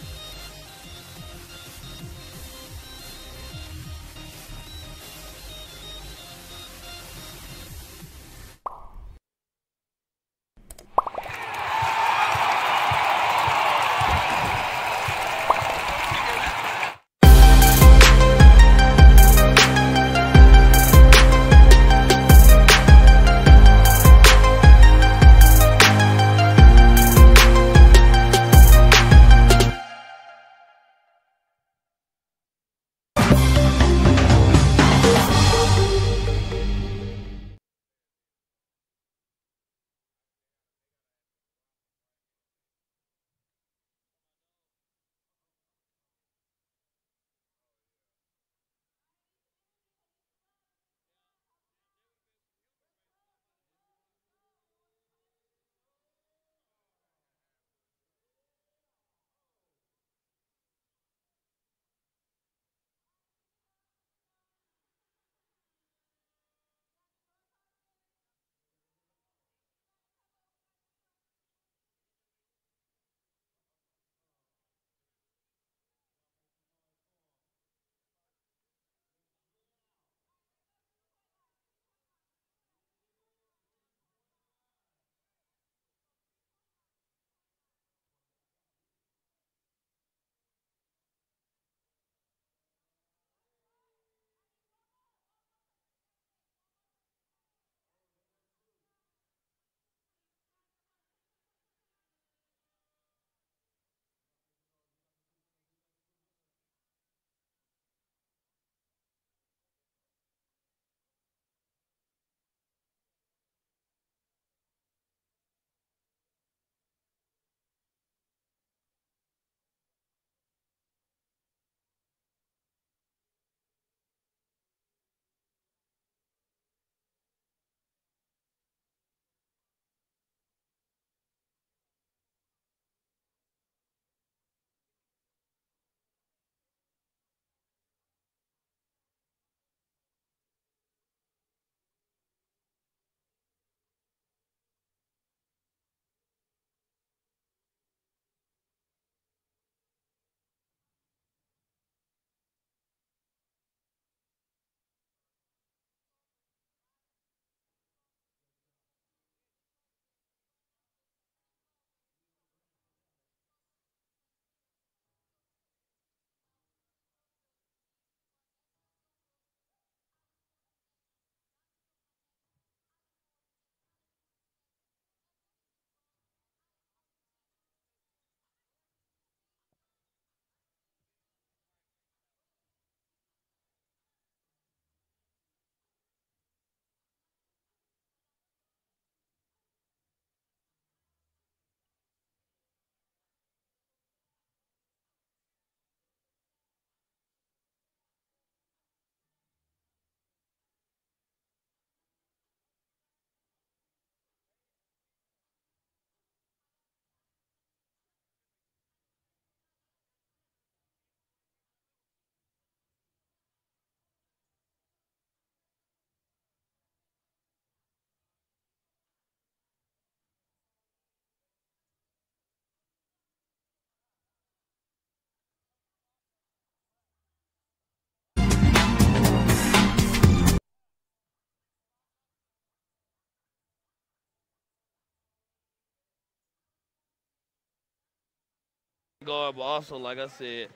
Speaker 3: guard, but also, like I said,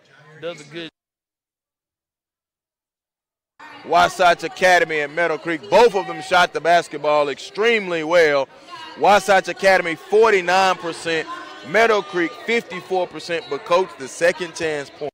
Speaker 3: does a good.
Speaker 2: Wasatch Academy and Meadow Creek, both of them shot the basketball extremely well. Wasatch Academy 49%, Meadow Creek 54%, but coach, the second chance point.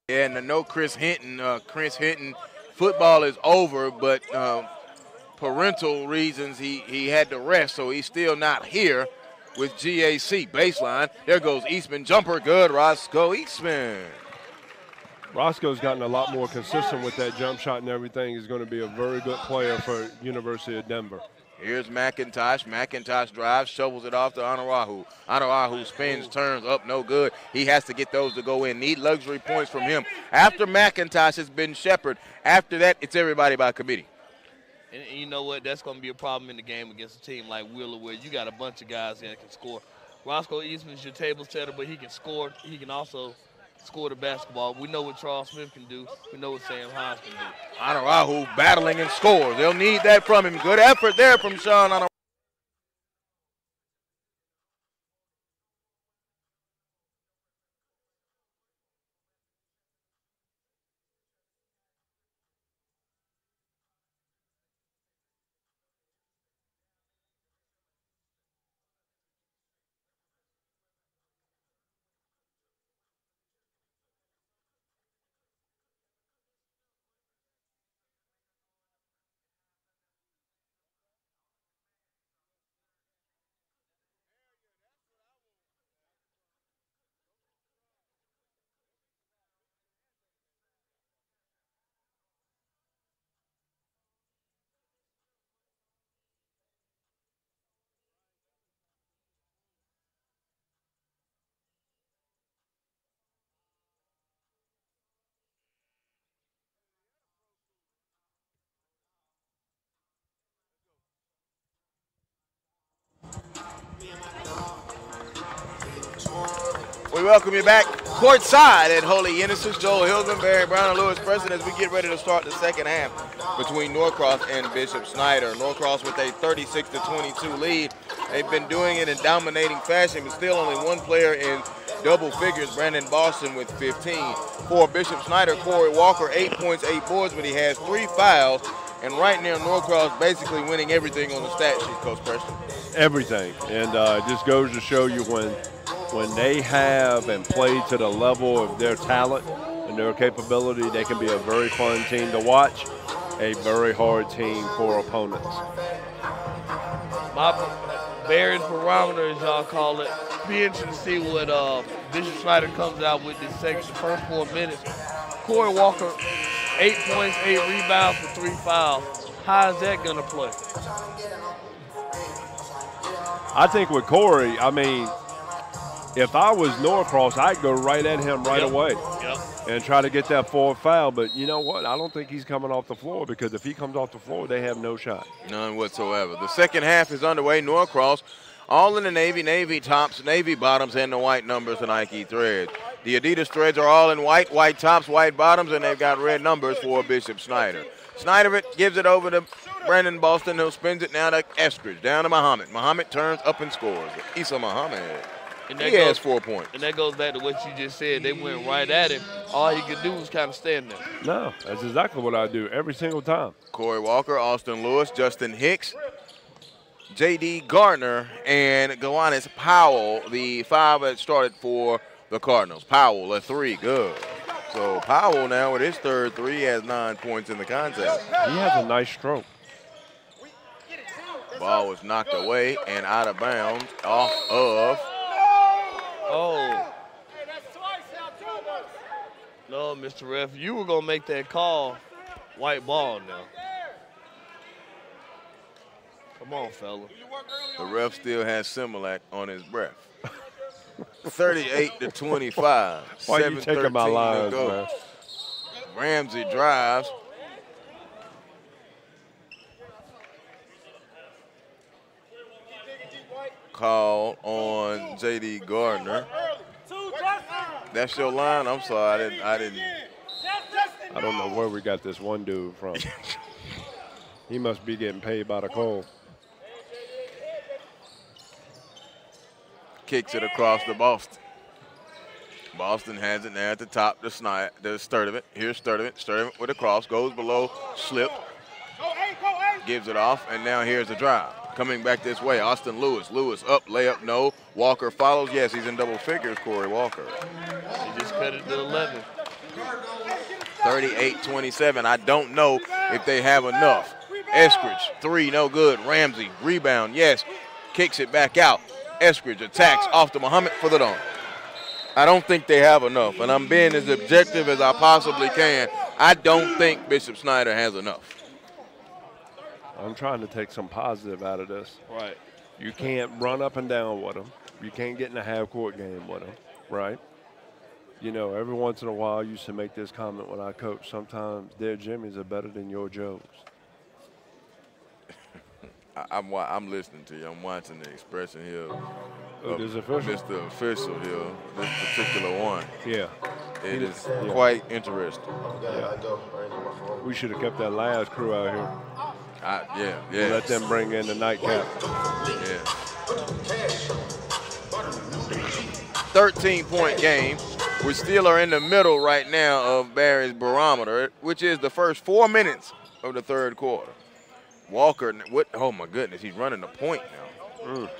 Speaker 2: Yeah, and I know Chris Hinton, football is over, but parental reasons he had to rest, so he's still not here with GAC. Baseline, there goes Eastman, jumper good, Roscoe Eastman.
Speaker 4: Roscoe's gotten a lot more consistent with that jump shot and everything. He's going to be a very good player for University of Denver.
Speaker 2: Here's McIntosh. McIntosh drives, shovels it off to Anarahu. Anarahu spins, turns up, no good. He has to get those to go in. Need luxury points from him. After McIntosh has been Shepard, after that, it's everybody by committee.
Speaker 3: And you know what? That's going to be a problem in the game against a team like Wheeler, where you got a bunch of guys that can score. Roscoe Eastman's your table setter, but he can score. He can also score the basketball. We know what Charles Smith can do. We know what Sam Hines can do.
Speaker 2: Anarahu battling and scores. They'll need that from him. Good effort there from Sean Anarahu. We welcome you back courtside at Holy Innocents. Joel Hillman, Barry Brown, and Lewis Preston as we get ready to start the second half between Norcross and Bishop Snyder. Norcross with a 36-22 lead. They've been doing it in dominating fashion, but still only one player in double figures, Brandon Boston with 15. For Bishop Snyder, Corey Walker, 8 points, 8 boards, but he has 3 fouls. And right now, Norcross basically winning everything on the stat sheet, Coach Preston.
Speaker 4: Everything. And it just goes to show you when they have and play to the level of their talent and their capability, they can be a very fun team to watch, a very hard team for opponents.
Speaker 3: My Barry's barometer, as y'all call it, be interesting to see what Bishop Snyder comes out with this second, the first 4 minutes. Corey Walker, 8 points, 8 rebounds for 3 fouls. How is that going to play?
Speaker 4: I think with Corey, I mean, if I was Norcross, I'd go right at him right away and try to get that 4th foul. But you know what? I don't think he's coming off the floor, because if he comes off the floor, they have no shot.
Speaker 2: None whatsoever. The second half is underway. Norcross all in the navy, navy tops, navy bottoms, and the white numbers and Nike threads. The Adidas threads are all in white, white tops, white bottoms, and they've got red numbers for Bishop Snyder. Snyder gives it over to Brandon Boston, who spins it now to Eskridge, down to Muhammad. Muhammad turns up and scores. Issa Muhammad. He has 4 points.
Speaker 3: And that goes back to what you just said. They went right at him. All he could do was kind of stand there.
Speaker 4: No, that's exactly what I do every single time.
Speaker 2: Corey Walker, Austin Lewis, Justin Hicks, J.D. Gardner, and Gowannis Powell, the 5 that started for the Cardinals. Powell, a 3, good. So Powell now with his 3rd 3 has 9 points in the contest.
Speaker 4: He has a nice stroke.
Speaker 2: Ball was knocked away and out of bounds off of.
Speaker 3: Oh. No, Mr. Ref, you were going to make that call. White ball now. Come on, fella.
Speaker 2: The ref still has Similac on his breath. 38-25.
Speaker 4: Why you taking my lines, man?
Speaker 2: Ramsey drives. Call on J.D. Gardner. That's your line? I'm sorry, I didn't.
Speaker 4: I don't know where we got this one dude from. He must be getting paid by the call.
Speaker 2: Kicks it across to Boston. Boston has it now at the top to Snyder. There's Sturdivant. Here's Sturdivant. Sturdivant with a cross. Goes below. Slip. Gives it off. And now here's the drive. Coming back this way. Austin Lewis. Lewis up. Layup. No. Walker follows. Yes, he's in double figures. Corey Walker.
Speaker 3: He just cut it to 11.
Speaker 2: 38-27. I don't know if they have enough. Eskridge. 3. No good. Ramsey. Rebound. Yes. Kicks it back out. Eskridge attacks off to Muhammad for the dunk. I don't think they have enough, and I'm being as objective as I possibly can. I don't think Bishop Snyder has enough.
Speaker 4: I'm trying to take some positive out of this.
Speaker 3: Right.
Speaker 4: You can't run up and down with them. You can't get in a half-court game with them, right? You know, every once in a while I used to make this comment when I coach. Sometimes their Jimmys are better than your Joes.
Speaker 2: I'm listening to you. I'm watching the expression here.
Speaker 4: This official?
Speaker 2: Mr. Official here, this particular one.
Speaker 4: Yeah.
Speaker 2: It is quite interesting.
Speaker 4: Yeah. We should have kept that last crew out here.
Speaker 2: Yeah.
Speaker 4: Let them bring in the nightcap.
Speaker 2: Yeah. 13-point game. We still are in the middle right now of Barry's barometer, which is the first 4 minutes of the third quarter. Walker, oh my goodness, he's running the point now.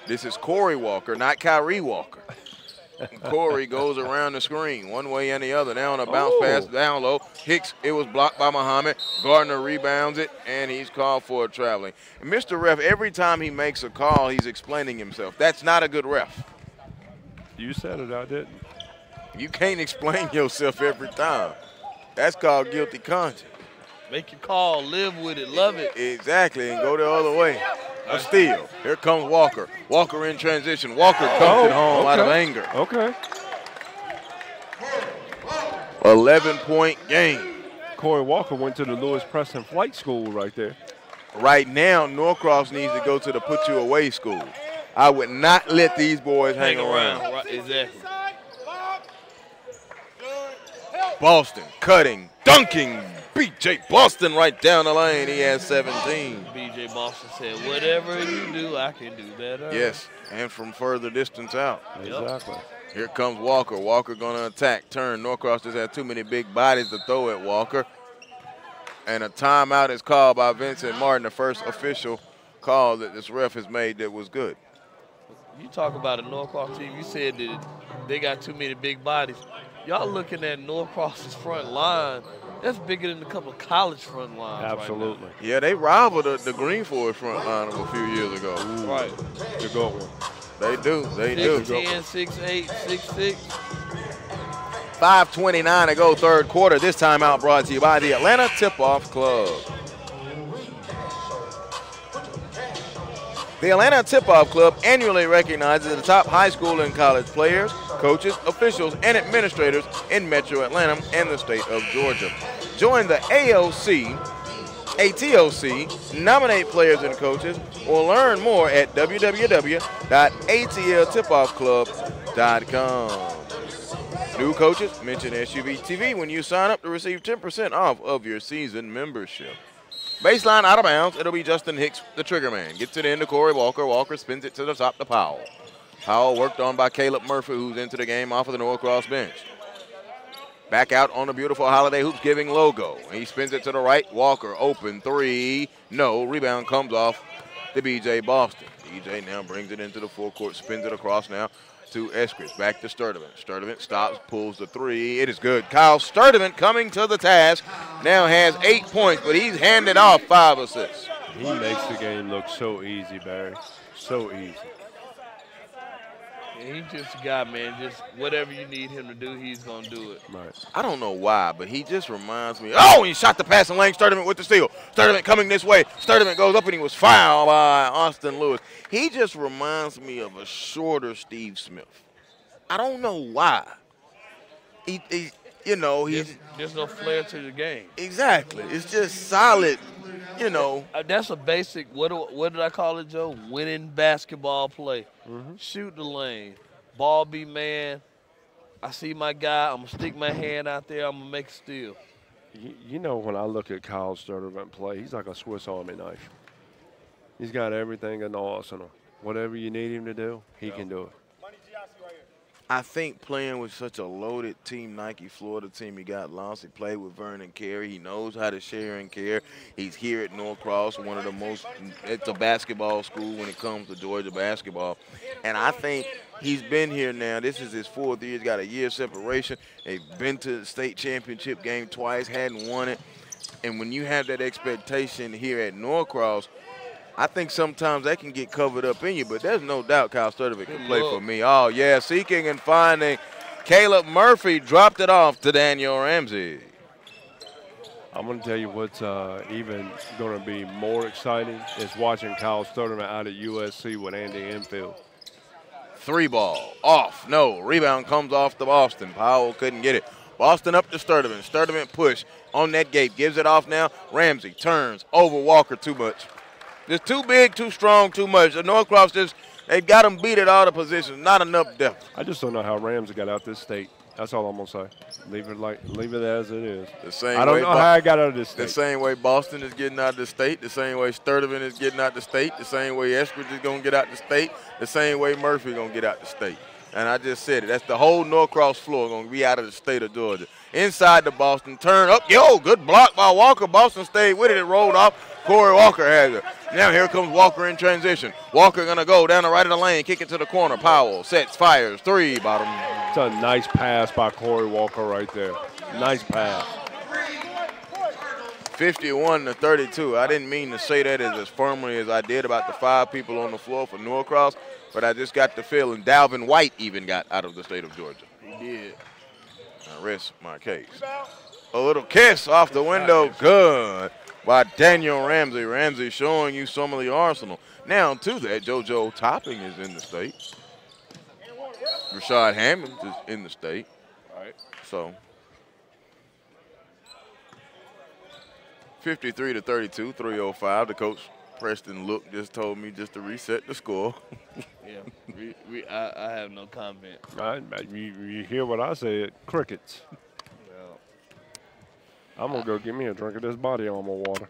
Speaker 2: This is Corey Walker, not Kyrie Walker. Corey goes around the screen one way and the other. Now on a bounce pass down low. Hicks, it was blocked by Muhammad. Gardner rebounds it, and he's called for a traveling. And Mr. Ref, every time he makes a call, he's explaining himself. That's not a good ref.
Speaker 4: You said it, I didn't.
Speaker 2: You can't explain yourself every time. That's called guilty conscience.
Speaker 3: Make your call, live with it, love it.
Speaker 2: Exactly, and go the other way. A steal. Here comes Walker. Walker in transition. Walker dunked it home out of anger.
Speaker 4: Okay.
Speaker 2: 11-point game.
Speaker 4: Corey Walker went to the Lewis Preston Flight School right there.
Speaker 2: Right now, Norcross needs to go to the put you away school. I would not let these boys hang around.
Speaker 3: Right, exactly.
Speaker 2: Boston cutting, dunking. B.J. Boston right down the lane. He has 17.
Speaker 3: B.J. Boston said, whatever you do, I can do better.
Speaker 2: Yes, and from further distance out.
Speaker 4: Exactly.
Speaker 2: Here comes Walker. Walker going to attack, turn. Norcross just had too many big bodies to throw at Walker. And a timeout is called by Vincent Martin, the first official call that this ref has made that was good.
Speaker 3: You talk about a Norcross team, you said that they got too many big bodies. Y'all looking at Norcross's front line, that's bigger than a couple of college front lines.
Speaker 4: Absolutely.
Speaker 3: Right now.
Speaker 2: Yeah, they rivaled the Green Forest front line a few years ago.
Speaker 4: Ooh,
Speaker 3: right.
Speaker 4: The good one.
Speaker 2: They do. They
Speaker 3: 6'10", 6'8", 6'6".
Speaker 2: 5:29 to go third quarter. This timeout brought to you by the Atlanta Tip-Off Club. The Atlanta Tip-Off Club annually recognizes the top high school and college players, coaches, officials, and administrators in Metro Atlanta and the state of Georgia. Join the ATOC, nominate players and coaches, or learn more at www.atltipoffclub.com. New coaches, mention SUV TV when you sign up to receive 10% off of your season membership. Baseline out of bounds. It'll be Justin Hicks, the trigger man. Gets it into Corey Walker. Walker spins it to the top to Powell. Powell worked on by Caleb Murphy, who's into the game off of the Norcross bench. Back out on the beautiful Holiday Hoopsgiving logo. He spins it to the right. Walker open three. No. Rebound comes off to B.J. Boston. B.J. now brings it into the full court. Spins it across now to Eskridge. Back to Sturdivant. Sturdivant stops, pulls the three. It is good. Kyle Sturdivant coming to the task. Now has 8 points, but he's handed off 5 assists.
Speaker 4: He makes the game look so easy, Barry. So easy.
Speaker 3: And he's just a guy, man. Just whatever you need him to do, he's going to do it.
Speaker 4: Right.
Speaker 2: I don't know why, but he just reminds me. Oh, he shot the passing lane. Sturdivant with the steal. Sturdivant coming this way. Sturdivant goes up and he was fouled by Austin Lewis. He just reminds me of a shorter Steve Smith. I don't know why. He you know,
Speaker 3: there's no flair to the game.
Speaker 2: Exactly. It's just solid, you know.
Speaker 3: That's a basic, what did I call it, Joe? Winning basketball play.
Speaker 4: Mm-hmm.
Speaker 3: Shoot the lane. Ball be man. I see my guy. I'm going to stick my hand out there. I'm going to make a steal.
Speaker 4: You know, when I look at Kyle Sturtevant play, he's like a Swiss Army knife. He's got everything in the arsenal. Whatever you need him to do, he can do it.
Speaker 2: I think playing with such a loaded team, Nike Florida team, he got lost. He played with Vernon Carey. He knows how to share and care. He's here at Norcross, one of the most, it's a basketball school when it comes to Georgia basketball. And I think he's been here now. This is his 4th year. He's got a year separation. They've been to the state championship game twice, hadn't won it. And when you have that expectation here at Norcross, I think sometimes that can get covered up in you, but there's no doubt Kyle Sturtevant can play for me. Oh, yeah, seeking and finding. Caleb Murphy dropped it off to Daniel Ramsey.
Speaker 4: I'm going to tell you what's even going to be more exciting is watching Kyle Sturtevant out at USC with Andy Enfield.
Speaker 2: 3 ball, off, no. Rebound comes off to Boston. Powell couldn't get it. Boston up to Sturtevant. Sturtevant push on that gate, gives it off now. Ramsey turns over Walker too much. Just too big, too strong, too much. The Norcross they've got him beat at all the positions. Not enough depth.
Speaker 4: I just don't know how Ramsey got out this state. That's all I'm gonna say. Leave it as it is. I don't know how I got out of this state.
Speaker 2: The same way Boston is getting out of the state, the same way Sturtevant is getting out of the state, the same way Eskridge is gonna get out of the state, the same way Murphy gonna get out of the state. And I just said it. That's the whole Norcross floor gonna be out of the state of Georgia. Inside the Boston, turn up. Yo, good block by Walker. Boston stayed with it. It rolled off. Corey Walker has it. Now here comes Walker in transition. Walker going to go down the right of the lane, kick it to the corner. Powell sets, fires, 3, bottom.
Speaker 4: It's a nice pass by Corey Walker right there. Nice pass.
Speaker 2: 51-32. I didn't mean to say that as firmly as I did about the 5 people on the floor for Norcross, but I just got the feeling Dalvin White even got out of the state of Georgia.
Speaker 3: He did.
Speaker 2: I rest my case. A little kiss off the window. Good. By Daniel Ramsey. Ramsey showing you some of the arsenal. Now to that, JoJo Topping is in the state. Rashad Hammond is in the state.
Speaker 3: All right.
Speaker 2: So 53-32, 3:05. The coach Preston Look just told me just to reset the score.
Speaker 3: Yeah, I have no comment.
Speaker 4: You hear what I said? Crickets. I'm going to go get me a drink of this body armor water.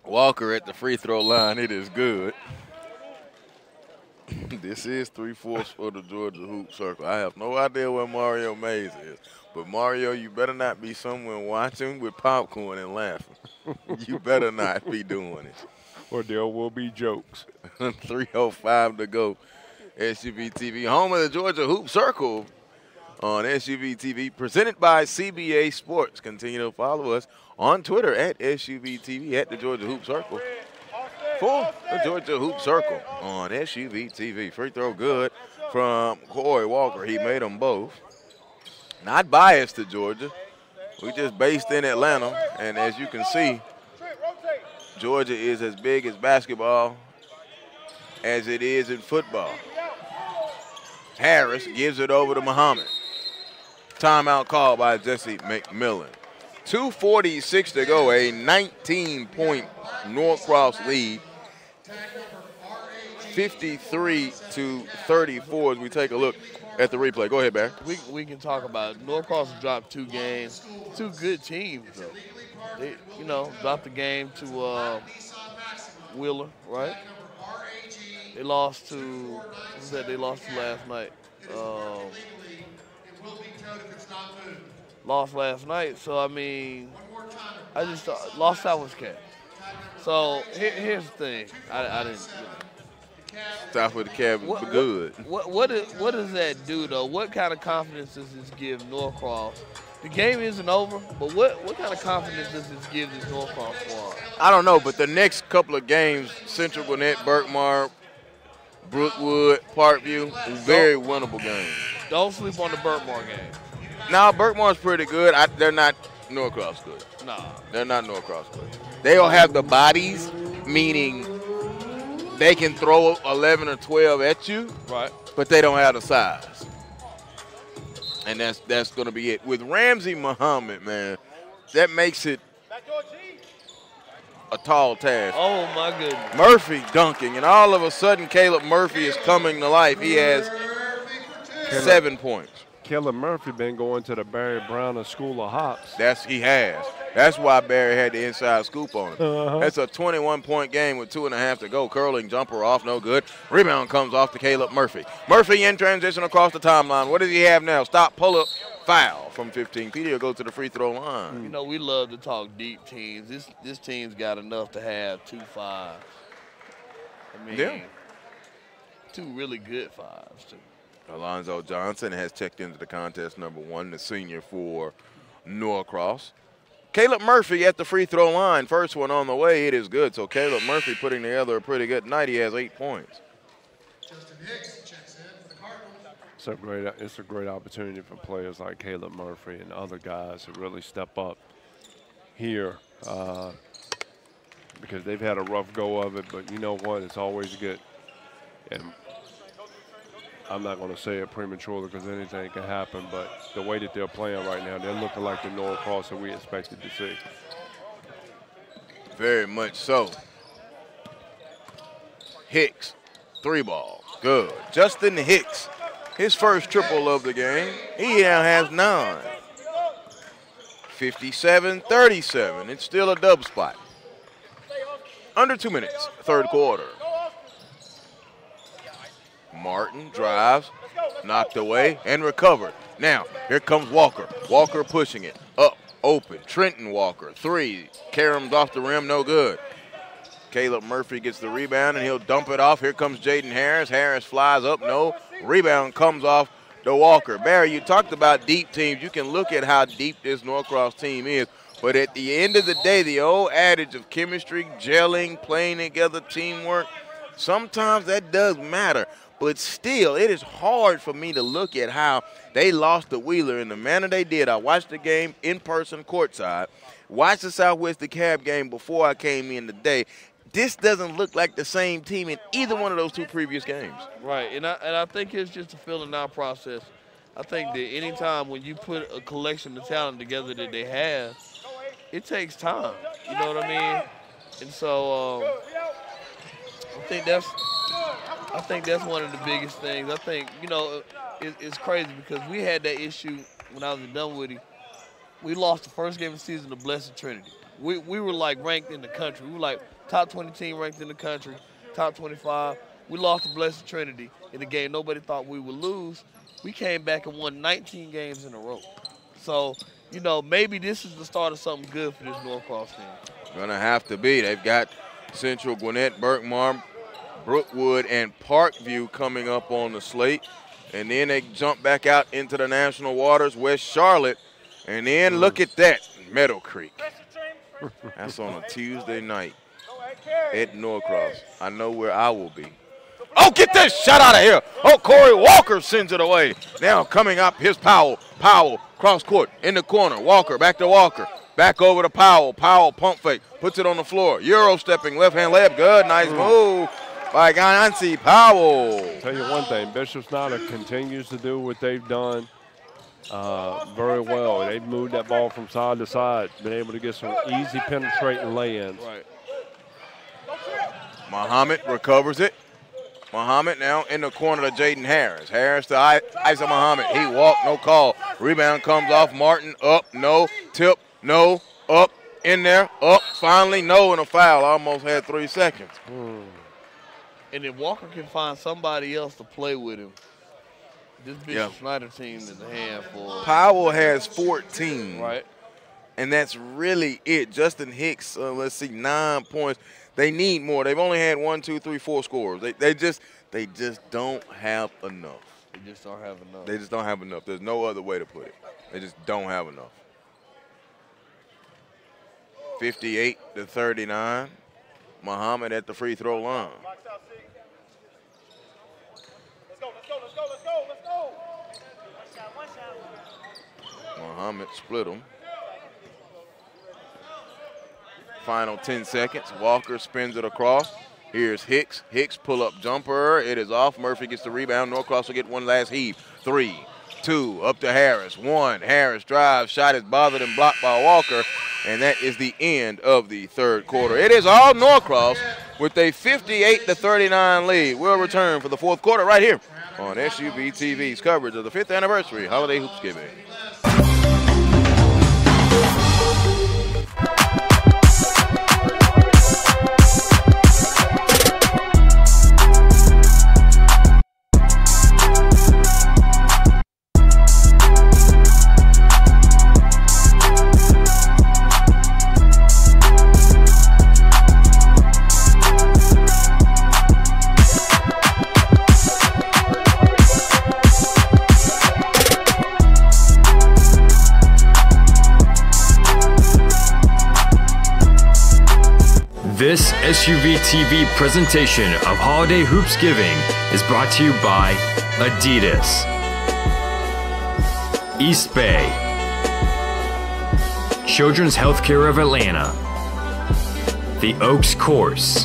Speaker 2: Walker at the free throw line. It is good. This is 3/4 for the Georgia Hoop Circle. I have no idea where Mario Mays is. But, Mario, you better not be somewhere watching with popcorn and laughing. You better not be doing it.
Speaker 4: Or there will be jokes.
Speaker 2: 3:05 to go. SUV TV, home of the Georgia Hoop Circle. On SUV TV, presented by CBA Sports. Continue to follow us on Twitter at SUV TV, at the Georgia Hoop Circle. For the Georgia Hoop Circle on SUV TV. Free throw good from Corey Walker. He made them both. Not biased to Georgia. We just based in Atlanta. And as you can see, Georgia is as big as basketball as it is in football. Harris gives it over to Muhammad. Timeout called by Jesse McMillan. 2:46 to go, a 19-point Norcross lead. 53-34 as we take a look at the replay. Go ahead, Barry.
Speaker 3: We can talk about it. Norcross dropped 2 games. 2 good teams, though. They, dropped the game to Wheeler, right? They lost to, who's that they lost to last night? Lost last night, so I mean, I just lost Southwest Cat. So here's the thing, I didn't.
Speaker 2: Southwest Cat was good.
Speaker 3: What does that do though? What kind of confidence does this give Norcross? The game isn't over, but what kind of confidence does this give this Norcross squad?
Speaker 2: I don't know, but the next couple of games, Central Gwinnett, Berkmar, Brookwood, Parkview, very winnable games.
Speaker 3: Don't sleep on the Berkmar game.
Speaker 2: No, Berkmar's pretty good. They're not Norcross good.
Speaker 3: Nah.
Speaker 2: They're not Norcross good. They don't have the bodies, meaning they can throw 11 or 12 at you.
Speaker 3: Right.
Speaker 2: but they don't have the size. And that's going to be it. With Ramsey Muhammad, man, that makes it a tall task.
Speaker 3: Oh, my goodness.
Speaker 2: Murphy dunking, and all of a sudden Caleb Murphy is coming to life. He has 7 points.
Speaker 4: Caleb Murphy been going to the Barry Browner School of Hops.
Speaker 2: He has. That's why Barry had the inside scoop on him. That's a 21-point game with 2.5 to go. Curling jumper off, no good. Rebound comes off to Caleb Murphy. Murphy in transition across the timeline. What does he have now? Stop, pull up, foul from 15 feet. He'll go to the free throw line.
Speaker 3: You know, we love to talk deep teams. This team's got enough to have 2 fives. I mean, 2 really good fives, too.
Speaker 2: Alonzo Johnson has checked into the contest, number 1, the senior for Norcross. Caleb Murphy at the free throw line. First one on the way. It is good. So Caleb Murphy putting together a pretty good night. He has 8 points.
Speaker 4: It's a great opportunity for players like Caleb Murphy and other guys to really step up here because they've had a rough go of it. But you know what? It's always good. And I'm not going to say it prematurely because anything can happen, but the way that they're playing right now, they're looking like the Norcross that we expected to see.
Speaker 2: Very much so. Hicks, 3 ball, good. Justin Hicks, his first triple of the game. He now has 9. 57-37. It's still a dub spot. Under 2 minutes, third quarter. Martin drives, knocked away, and recovered. Now, here comes Walker. Walker pushing it. Up, open. Trenton Walker, 3. Caroms off the rim, no good. Caleb Murphy gets the rebound, and he'll dump it off. Here comes Jaden Harris. Harris flies up, no. Rebound comes off to Walker. Barry, you talked about deep teams. You can look at how deep this Norcross team is. But at the end of the day, the old adage of chemistry, gelling, playing together, teamwork, sometimes that does matter. But still, it is hard for me to look at how they lost to Wheeler in the manner they did. I watched the game in person courtside, watched the Southwest DeKalb game before I came in today. This doesn't look like the same team in either one of those 2 previous games.
Speaker 3: Right, and I think it's just a filling out process. I think that anytime when you put a collection of talent together that they have, it takes time. You know what I mean? And so I think that's one of the biggest things. I think, you know, it's crazy because we had that issue when I was in Dunwoody. We lost the first game of the season to Blessed Trinity. We were like ranked in the country. We were like top 20 team ranked in the country, top 25. We lost to Blessed Trinity in a game nobody thought we would lose. We came back and won 19 games in a row. So, you know, maybe this is the start of something good for this Norcross team.
Speaker 2: Gonna have to be. They've got Central Gwinnett, Berkmar, Brookwood, and Parkview coming up on the slate. And then they jump back out into the national waters, West Charlotte. And then look at that, Meadow Creek. That's on a Tuesday night at Norcross. I know where I will be. Oh, get this shot out of here. Oh, Corey Walker sends it away. Now coming up, here's Powell. Powell, cross court, in the corner. Walker, back to Walker. Back over to Powell. Powell, pump fake, puts it on the floor. Euro stepping, left hand layup, good. Nice move by Nancy Powell.
Speaker 4: Tell you one thing, Bishop Snyder continues to do what they've done very well. They've moved that ball from side to side, been able to get some easy penetrating lay-ins.
Speaker 3: Right.
Speaker 2: Muhammad recovers it. Muhammad now in the corner to Jaden Harris. Harris to Isa Muhammad. He walked, no call. Rebound comes off Martin. Up, no. Tip, no. Up, in there. Up, finally, no, and a foul. Almost had 3 seconds.
Speaker 3: And if Walker can find somebody else to play with him, this Bishop Snyder team is a handful.
Speaker 2: Powell has 14.
Speaker 3: Right.
Speaker 2: And that's really it. Justin Hicks, let's see, 9 points. They need more. They've only had 1, 2, 3, 4 scores. They just don't have enough.
Speaker 3: They just don't have enough.
Speaker 2: They just don't have enough. There's no other way to put it. They just don't have enough. 58-39. Muhammad at the free throw line. Muhammad split them. Final 10 seconds. Walker spins it across. Here's Hicks. Hicks pull-up jumper. It is off. Murphy gets the rebound. Norcross will get one last heave. 3, 2, up to Harris. 1, Harris drives. Shot is bothered and blocked by Walker. And that is the end of the third quarter. It is all Norcross with a 58-39 lead. We'll return for the fourth quarter right here on SUV TV's coverage of the 5th anniversary Holiday Hoopsgiving.
Speaker 1: This SUV TV presentation of Holiday Hoopsgiving is brought to you by Adidas, East Bay, Children's Healthcare of Atlanta, the Oaks Course,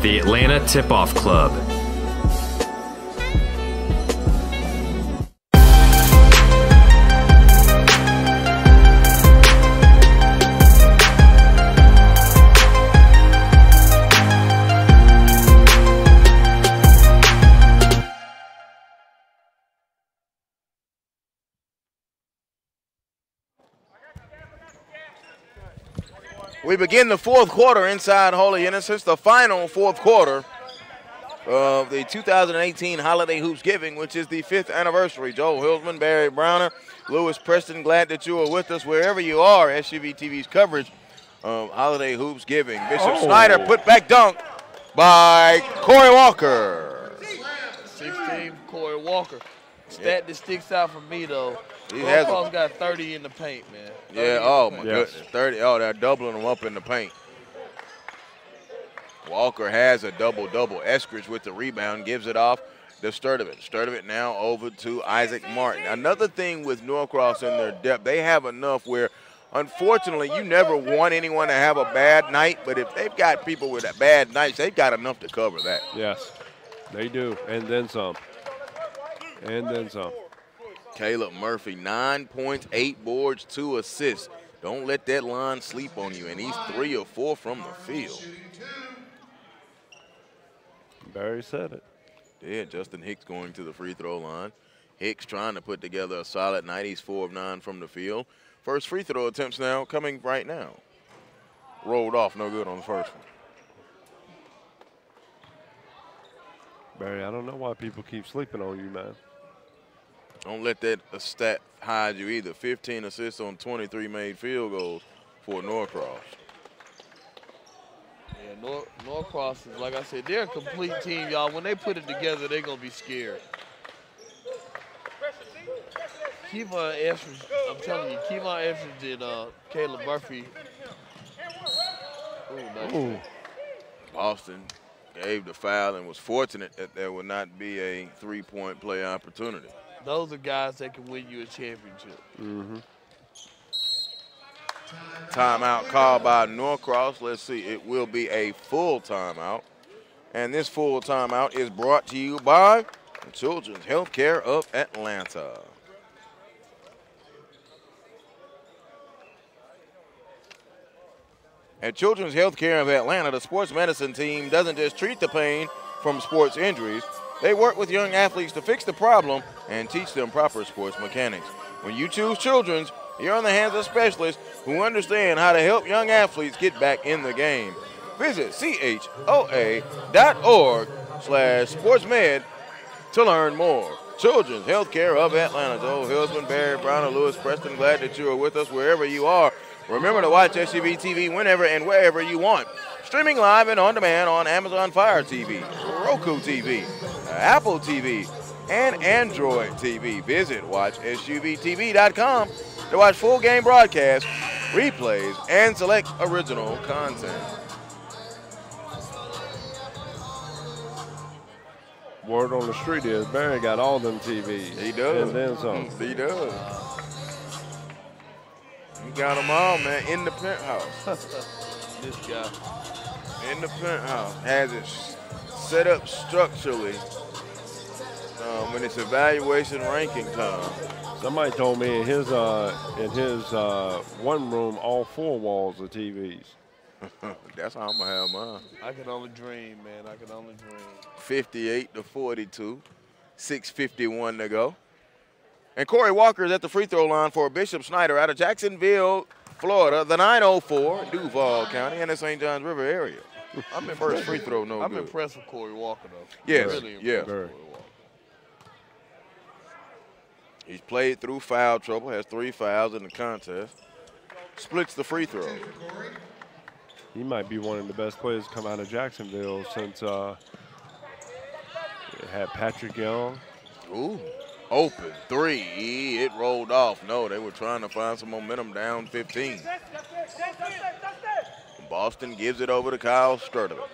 Speaker 1: the Atlanta Tip-Off Club,
Speaker 2: We begin the fourth quarter inside Holy Innocents, the final fourth quarter of the 2018 Holiday Hoopsgiving, which is the 5th anniversary. Joel Hilsman, Barry Browner, Lewis Preston, glad that you are with us wherever you are. SUV TV's coverage of Holiday Hoopsgiving. Bishop Snyder put back dunk by Corey Walker.
Speaker 3: 16, Corey Walker. Stat that sticks out for me, though.
Speaker 2: Norcross
Speaker 3: got 30 in the paint, man.
Speaker 2: Yeah, oh my goodness. 30. Oh, they're doubling them up in the paint. Walker has a double-double. Eskridge with the rebound, gives it off to Sturdivant. Sturdivant now over to Isaac Martin. Another thing with Norcross in their depth, they have enough where, unfortunately, you never want anyone to have a bad night, but if they've got people with bad nights, they've got enough to cover that.
Speaker 4: Yes, they do, and then some. And then some.
Speaker 2: Caleb Murphy, 9 points, 8 boards, 2 assists. Don't let that line sleep on you, and he's 3 or 4 from the field.
Speaker 4: Barry said it.
Speaker 2: Yeah, Justin Hicks going to the free throw line. Hicks trying to put together a solid night. He's 4 of 9 from the field. First free throw attempts now coming right now. Rolled off, no good on the first one.
Speaker 4: Barry, I don't know why people keep sleeping on you, man.
Speaker 2: Don't let that stat hide you either. 15 assists on 23 made field goals for Norcross.
Speaker 3: Yeah, Norcross is, like I said, they're a complete team, y'all. When they put it together, they're going to be scared. Kevon Eskridge, I'm telling you, Kevon Eskridge and Caleb Murphy. Ooh, nice.
Speaker 4: Ooh.
Speaker 2: Boston gave the foul and was fortunate that there would not be a three-point play opportunity.
Speaker 3: Those are guys that can win you a championship.
Speaker 4: Mm-hmm.
Speaker 2: Timeout called by Norcross. Let's see, it will be a full timeout. And this full timeout is brought to you by Children's Healthcare of Atlanta. At Children's Healthcare of Atlanta, the sports medicine team doesn't just treat the pain from sports injuries. They work with young athletes to fix the problem and teach them proper sports mechanics. When you choose Children's, you're in the hands of specialists who understand how to help young athletes get back in the game. Visit choa.org/sportsmed to learn more. Children's Healthcare of Atlanta. Joel Hilsman, Barry Brown, and Lewis Preston, glad that you are with us wherever you are. Remember to watch SUV TV whenever and wherever you want. Streaming live and on demand on Amazon Fire TV, Roku TV, Apple TV, and Android TV. Visit watchsuvtv.com to watch full game broadcasts, replays, and select original content.
Speaker 4: Word on the street is Barry got all them TVs.
Speaker 2: He does.
Speaker 4: And then some.
Speaker 2: He does. You got them all, man, in the penthouse.
Speaker 3: This guy.
Speaker 2: in the penthouse has it set up structurally when it's evaluation ranking time.
Speaker 4: Somebody told me in his one room, all 4 walls are TVs.
Speaker 2: That's how I'm gonna have mine.
Speaker 3: I can only dream, man. I can only dream.
Speaker 2: 58-42, 6:51 to go. And Corey Walker is at the free throw line for Bishop Snyder out of Jacksonville, Florida, the 904, Duval County, and the St. Johns River area.
Speaker 3: I'm
Speaker 2: First free throw, no
Speaker 3: I'm
Speaker 2: good.
Speaker 3: impressed with Corey Walker, though.
Speaker 2: Yes,
Speaker 3: Really
Speaker 2: yeah.
Speaker 3: impressed with Corey Walker.
Speaker 2: He's played through foul trouble, has 3 fouls in the contest, splits the free throw.
Speaker 4: He might be one of the best players to come out of Jacksonville since it had Patrick Young.
Speaker 2: Ooh, open 3. It rolled off. No, they were trying to find some momentum down 15. Boston gives it over to Kyle Sturdivant.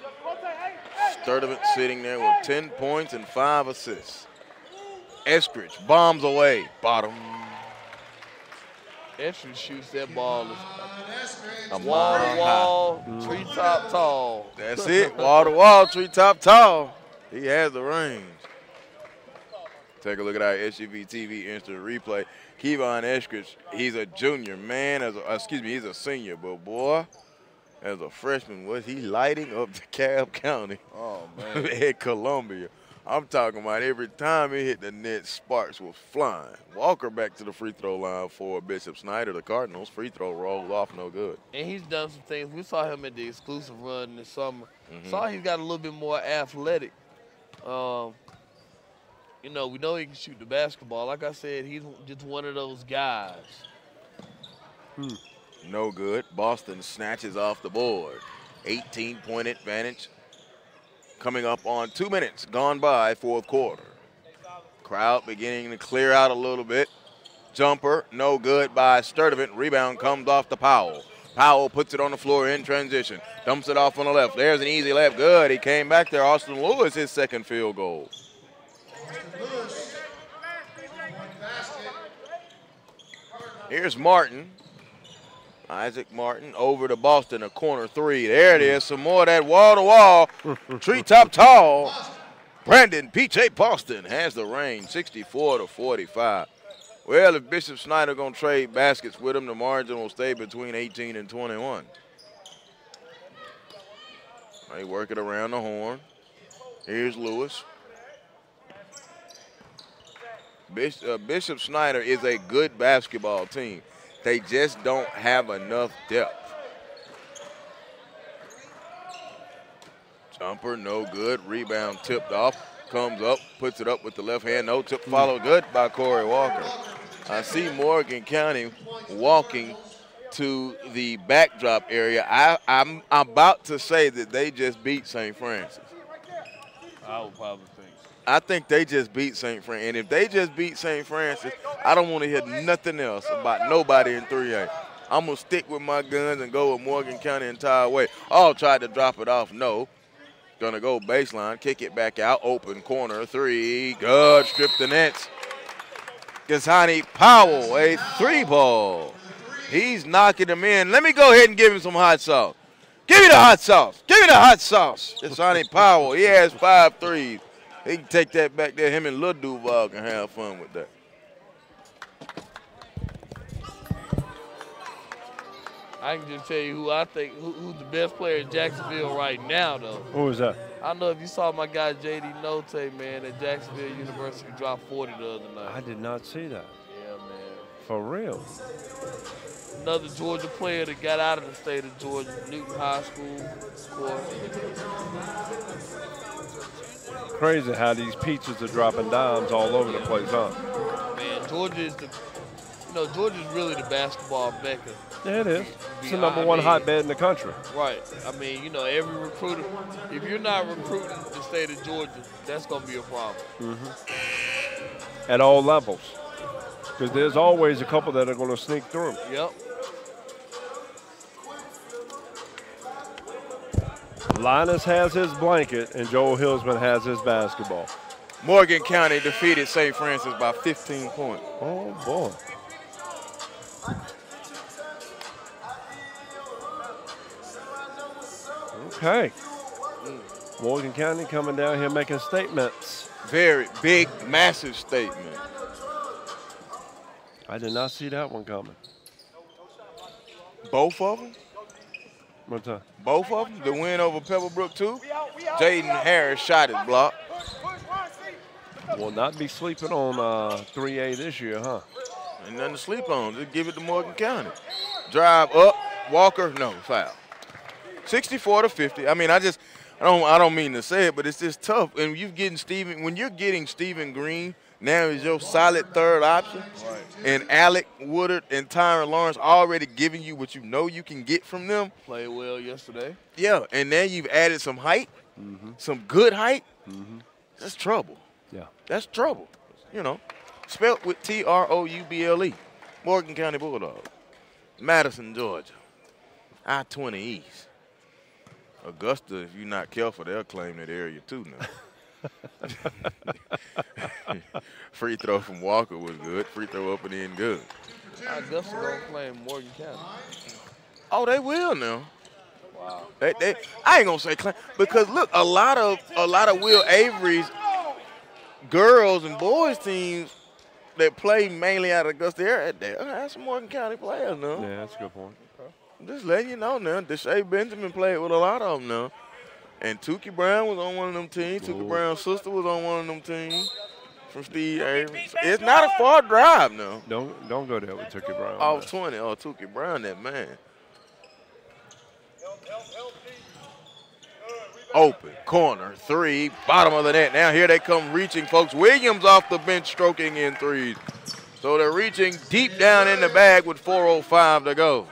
Speaker 2: Sturdivant sitting there with 10 points and 5 assists. Eskridge bombs away, bottom.
Speaker 3: Eskridge shoots that ball
Speaker 2: A
Speaker 3: wall
Speaker 2: mile
Speaker 3: to wall, treetop tall.
Speaker 2: That's it, wall to wall, treetop tall. He has the range. Take a look at our SUV TV instant replay. Kevon Eskridge, he's a junior, man. He's a senior, but boy, as a freshman, was he lighting up DeKalb County?
Speaker 3: Oh, man.
Speaker 2: At Columbia. I'm talking about every time he hit the net, sparks was flying. Walker back to the free throw line for Bishop Snyder. The Cardinals free throw rolled off, no good.
Speaker 3: And he's done some things. We saw him at the exclusive run this summer. Saw he's got a little bit more athletic. You know, we know he can shoot the basketball. Like I said, he's just one of those guys.
Speaker 2: No good. Boston snatches off the board. 18-point advantage. Coming up on 2 minutes gone by, fourth quarter. Crowd beginning to clear out a little bit. Jumper, no good by Sturdivant. Rebound comes off to Powell. Powell puts it on the floor in transition. Dumps it off on the left. There's an easy left. Good. He came back there. Austin Lewis, his second field goal. Here's Martin. Isaac Martin over to Boston, a corner 3. There it is. Some more of that wall-to-wall. Treetop tall. Brandon P.J. Boston has the range, 64-45. Well, if Bishop Snyder going to trade baskets with him, the margin will stay between 18 and 21. They work it around the horn. Here's Lewis. Bishop Snyder is a good basketball team. They just don't have enough depth. Jumper, no good. Rebound tipped off. Comes up, puts it up with the left hand. No tip, followed good by Corey Walker. I see Morgan County walking to the backdrop area. I'm about to say that they just beat St. Francis.
Speaker 3: I would probably think so.
Speaker 2: I think they just beat St. Francis. And if they just beat St. Francis, I don't want to hear nothing else about nobody in 3A. I'm going to stick with my guns and go with Morgan County entire way. Oh, tried to drop it off. No. Going to go baseline, kick it back out, open corner, 3. Good, strip the nets. Gasani Powell, a 3-ball. He's knocking them in. Let me go ahead and give him some hot sauce. Give me the hot sauce. Give me the hot sauce. Gasani Powell, he has 5 threes. He can take that back there. Him and Lil Duval can have fun with that.
Speaker 3: I can just tell you who I think who's the best player in Jacksonville right now, though.
Speaker 4: Who is that?
Speaker 3: I don't know if you saw my guy J.D. Note, man, at Jacksonville University dropped 40 the other night.
Speaker 4: I did not see that.
Speaker 3: Yeah, man.
Speaker 4: For real?
Speaker 3: Another Georgia player that got out of the state of Georgia, Newton High School.
Speaker 4: Crazy how these pizzas are dropping dimes all over the place, huh?
Speaker 3: Man, Georgia is Georgia's really the basketball mecca.
Speaker 4: Yeah, it is. It's the number one hotbed in the country.
Speaker 3: Right. I mean, every recruiter, if you're not recruiting the state of Georgia, that's going to be a problem.
Speaker 4: At all levels. Because there's always a couple that are going to sneak through.
Speaker 3: Yep.
Speaker 4: Linus has his blanket, and Joel Hillsman has his basketball.
Speaker 2: Morgan County defeated St. Francis by 15 points.
Speaker 4: Oh, boy. Okay. Morgan County coming down here making statements.
Speaker 2: Very big, massive statement.
Speaker 4: I did not see that one coming.
Speaker 2: Both of them?
Speaker 4: What's that?
Speaker 2: Both of them? The win over Pebblebrook, too? Jaden Harris shot his block.
Speaker 4: Will not be sleeping on 3A this year, huh?
Speaker 2: Ain't nothing to sleep on. Just give it to Morgan County. Drive up. Walker, no, foul. 64-50. I mean, I don't mean to say it, but it's just tough. And when you're getting Stephen Green now is your solid third option, right, and Alec Woodard and Tyron Lawrence already giving you what you know you can get from them.
Speaker 3: Played well yesterday.
Speaker 2: Yeah, and then you've added some height, some good height. That's trouble.
Speaker 4: Yeah.
Speaker 2: That's trouble. You know, spelled with Trouble. Morgan County Bulldogs. Madison, Georgia. I-20 East. Augusta, if you're not careful, they'll claim that area too now. Free throw from Walker was good. Free throw up and in good.
Speaker 3: Augusta don't play Morgan County.
Speaker 2: Oh, they will now.
Speaker 3: Wow.
Speaker 2: I ain't gonna say claim because look, a lot of Will Avery's girls and boys teams that play mainly out of Augusta area, they have some Morgan County players now.
Speaker 4: Yeah, that's a good point.
Speaker 2: Just letting you know now. Deshae Benjamin played with a lot of them now. And Tukey Brown was on one of them teams. Tukey Brown's sister was on one of them teams from Steve Avery. It's not a far drive now.
Speaker 4: Don't go there with Tukey Brown.
Speaker 2: Off 20. Oh, Tukey Brown, that man. Open, corner, three, bottom of the net. Now here they come reaching, folks. Williams off the bench stroking in threes. So they're reaching deep down in the bag with 4:05 to go.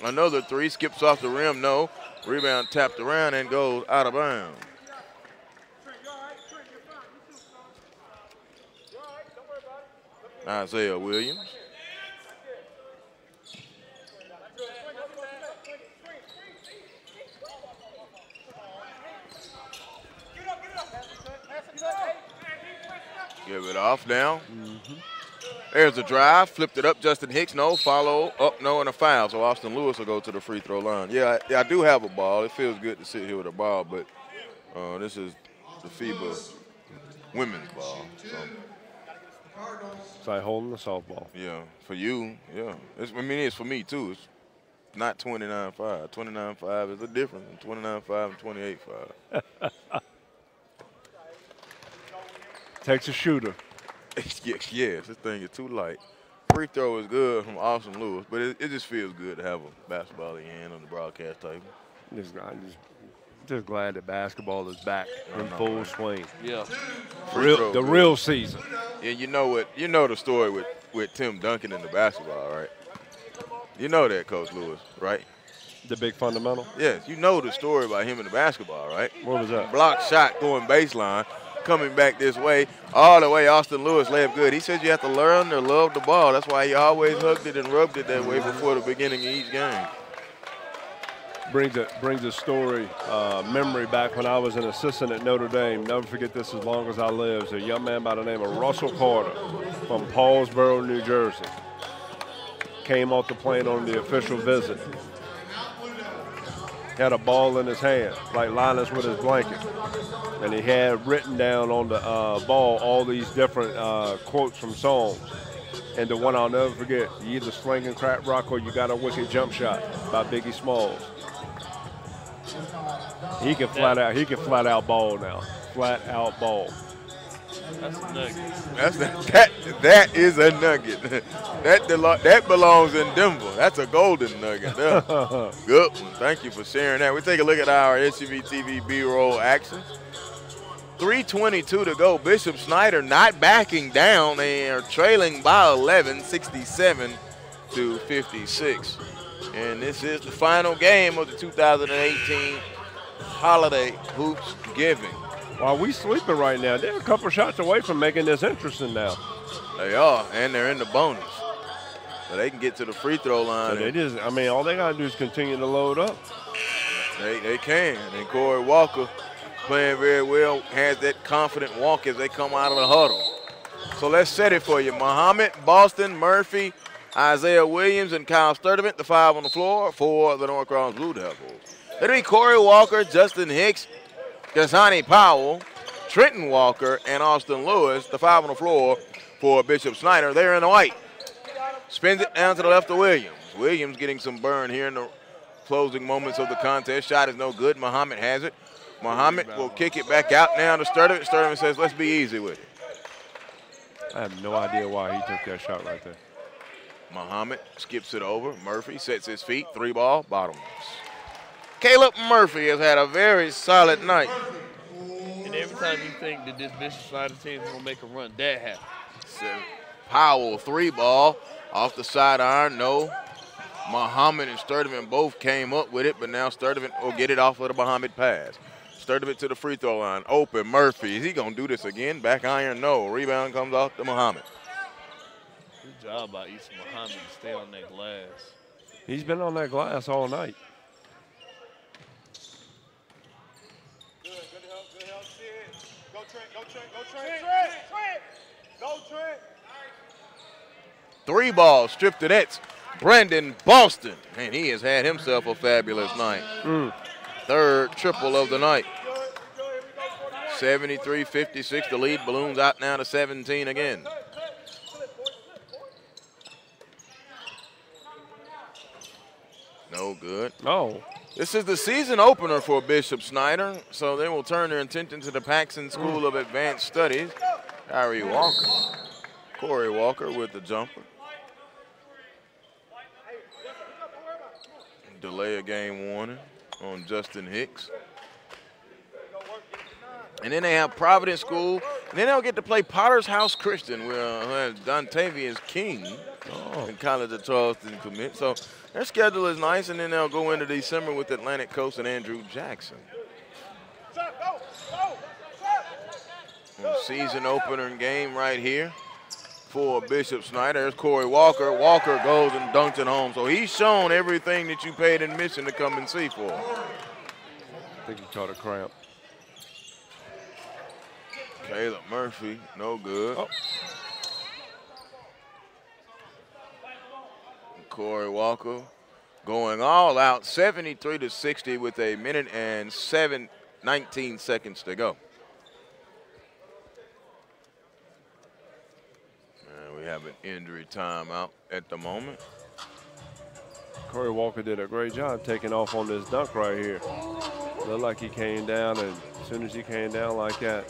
Speaker 2: Another three, skips off the rim, no. Rebound tapped around and goes out of bounds. Isaiah Williams. Give it off now. There's a drive, flipped it up. Justin Hicks, no. Follow up, no, and a foul. So Austin Lewis will go to the free throw line. Yeah, I do have a ball. It feels good to sit here with a ball, but this is the FIBA women's ball. So.
Speaker 4: It's like holding a softball.
Speaker 2: Yeah, for you, yeah. It's for me, too. It's not 29-5. 29-5 is a difference than 29-5 and 28-5.
Speaker 4: Takes a shooter.
Speaker 2: Yes, this thing is too light. Free throw is good from Austin Lewis, but it just feels good to have a basketball in your hand on the broadcast table.
Speaker 4: Just glad that basketball is back in full swing.
Speaker 3: Yeah.
Speaker 4: The real season.
Speaker 2: Yeah, you know the story with Tim Duncan in the basketball, right? You know that, Coach Lewis, right?
Speaker 4: The big fundamental?
Speaker 2: Yes, you know the story about him in the basketball, right?
Speaker 4: What was that?
Speaker 2: Block shot going baseline. Coming back this way, all the way, Austin Lewis layup good. He says you have to learn to love the ball. That's why he always hugged it and rubbed it that way before the beginning of each game.
Speaker 4: Brings a story, memory back when I was an assistant at Notre Dame. Never forget this as long as I live. There's a young man by the name of Russell Carter from Paulsboro, New Jersey. Came off the plane on the official visit. Had a ball in his hand, like Linus with his blanket. And he had written down on the ball all these different quotes from songs. And the one I'll never forget, you either slinging crack rock or you got a wicked jump shot by Biggie Smalls. He can flat out ball now. Flat out ball.
Speaker 3: That's a nugget.
Speaker 2: That is a nugget. That belongs in Denver. That's a golden nugget there. Good one. Thank you for sharing that. We take a look at our SUV TV B-roll action. 3:22 to go. Bishop Snyder not backing down. They are trailing by 11, 67-56. And this is the final game of the 2018 Holiday Hoopsgiving.
Speaker 4: While we sleeping right now, they're a couple shots away from making this interesting now.
Speaker 2: They are, and they're in the bonus. So they can get to the free throw line.
Speaker 4: So all they got to do is continue to load up.
Speaker 2: They can. And Corey Walker playing very well, has that confident walk as they come out of the huddle. So let's set it for you. Muhammad, Boston, Murphy, Isaiah Williams, and Kyle Sturdivant, the five on the floor for the Norcross Blue Devils. That'll be Corey Walker, Justin Hicks, Dasani Powell, Trenton Walker, and Austin Lewis. The 5 on the floor for Bishop Snyder. They're in the white. Spins it down to the left of Williams. Williams getting some burn here in the closing moments of the contest. Shot is no good. Muhammad has it. Muhammad will kick it back out now to Sturdivant. Sturdivant says, let's be easy with it.
Speaker 4: I have no idea why he took that shot right there.
Speaker 2: Muhammad skips it over. Murphy sets his feet. 3 ball, bottoms. Caleb Murphy has had a very solid night.
Speaker 3: And every time you think that this Bishop Snyder team is going to make a run, that happens.
Speaker 2: Powell, 3 ball, off the sidearn, no. Muhammad and Sturdivant both came up with it, but now Sturdivant will get it off of the Muhammad pass. Sturdivant to the free throw line, open, Murphy. Is he going to do this again? Back iron, no. Rebound comes off to Muhammad.
Speaker 3: Good job by Issa Muhammad to stay on that glass.
Speaker 4: He's been on that glass all night.
Speaker 8: Good help, Sid. Go Trent. Go Trent.
Speaker 2: 3 balls, stripped to nets. Brandon Boston, and he has had himself a fabulous night. 3rd triple of the night. 73-56, the lead balloons out now to 17 again. No good.
Speaker 4: Oh.
Speaker 2: This is the season opener for Bishop Snyder, so they will turn their attention to the Paxson School of Advanced Studies. Kyrie Walker. Corey Walker with the jumper. Delay a game warning on Justin Hicks. And then they have Providence School, and then they'll get to play Potter's House Christian, where Dontavius King in College of Charleston commit. So their schedule is nice, and then they'll go into December with Atlantic Coast and Andrew Jackson. Season opener game right here for Bishop Snyder. There's Corey Walker. Walker goes and dunks it home. So he's shown everything that you paid admission to come and see for.
Speaker 4: I think he caught a cramp.
Speaker 2: Caleb Murphy, no good.
Speaker 4: Oh.
Speaker 2: Corey Walker going all out, 73-60 with a minute and 19 seconds to go. And we have an injury timeout at the moment.
Speaker 4: Corey Walker did a great job taking off on this dunk right here. Looked like he came down, and as soon as he came down like that,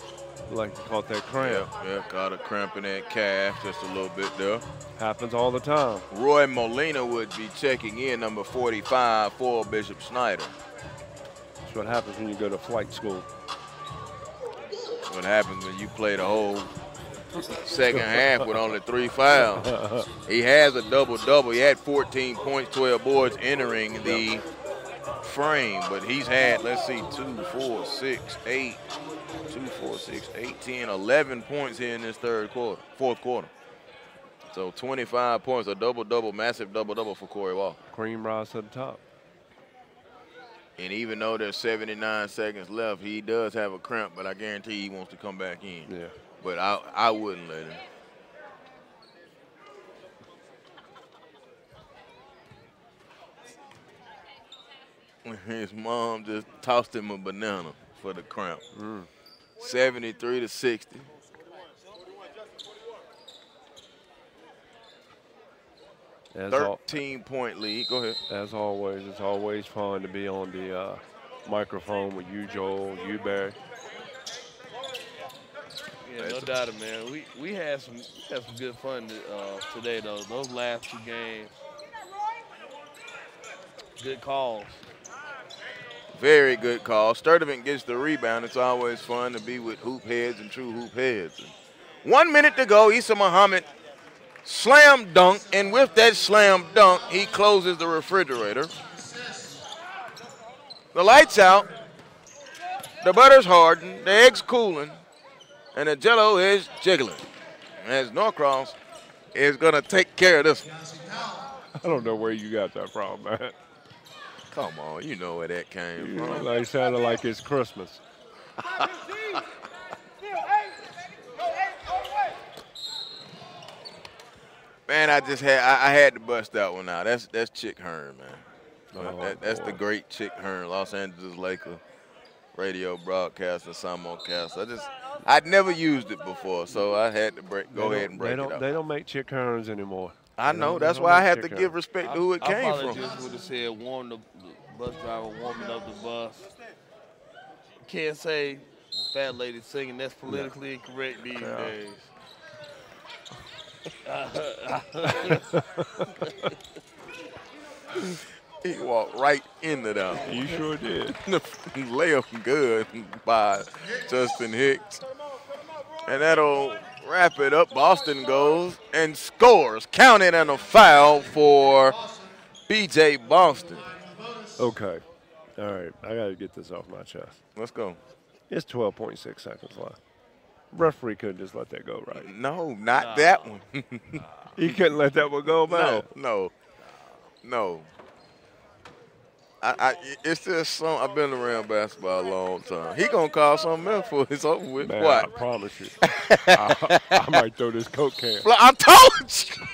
Speaker 4: like he caught that cramp.
Speaker 2: Yeah, caught a cramp in that calf just a little bit there.
Speaker 4: Happens all the time.
Speaker 2: Roy Molina would be checking in, number 45 for Bishop Snyder.
Speaker 4: That's what happens when you go to flight school.
Speaker 2: What happens when you play the whole second half with only 3 fouls. He has a double-double. He had 14 points, 12 boards entering the frame, but he's had, let's see, 2, 4, 6, 8, 2, 4, 6, 8, 10, 11 points here in this fourth quarter. So 25 points, a double-double, massive double-double for Corey Walker.
Speaker 4: Cream rise to the top.
Speaker 2: And even though there's 79 seconds left, he does have a cramp, but I guarantee he wants to come back in.
Speaker 4: Yeah.
Speaker 2: But I wouldn't let him. His mom just tossed him a banana for the cramp. 73-60.
Speaker 4: As
Speaker 2: 13-point lead. Go ahead.
Speaker 4: As always, it's always fun to be on the microphone with you, Joel, you, Barry.
Speaker 3: Yeah, no doubt, man. We had some good fun today, though. Those last 2 games, good calls.
Speaker 2: Very good call. Sturdivant gets the rebound. It's always fun to be with hoop heads and true hoop heads. 1 minute to go. Issa Muhammad slam dunk, and with that slam dunk, he closes the refrigerator. The lights out. The butter's hardened. The eggs cooling. And the jello is jiggling. As Norcross is going to take care of this one.
Speaker 4: I don't know where you got that from, man.
Speaker 2: Come on, you know where that came from.
Speaker 4: Like, sounded like it's Christmas.
Speaker 2: Man, I had to bust that one out. That's Chick Hearn, man. That's the great Chick Hearn, Los Angeles Lakers radio broadcaster, simulcaster. I'd never used it before, so I had to go ahead and break it up.
Speaker 4: They don't make Chick Hearns anymore.
Speaker 2: I know. That's why I have to give respect to who it came from.
Speaker 3: I probably just would have said warm the bus driver warming up the bus. Can't say fat lady singing. That's politically incorrect these days.
Speaker 2: He walked right into them.
Speaker 4: You sure did.
Speaker 2: Layup good by Justin Hicks. And that'll wrap it up. Boston goes and scores. Counted and a foul for B.J. Boston.
Speaker 4: Okay. All right. I got to get this off my chest.
Speaker 2: Let's go.
Speaker 4: It's 12.6 seconds left. Referee couldn't just let that go, right?
Speaker 2: No, not that one.
Speaker 4: He couldn't let that one go, man.
Speaker 2: No. It's just something. I've been around basketball a long time. He gonna call something else for it's over with.
Speaker 4: Man,
Speaker 2: what?
Speaker 4: I promise you. I might throw this Coke can.
Speaker 2: I told you.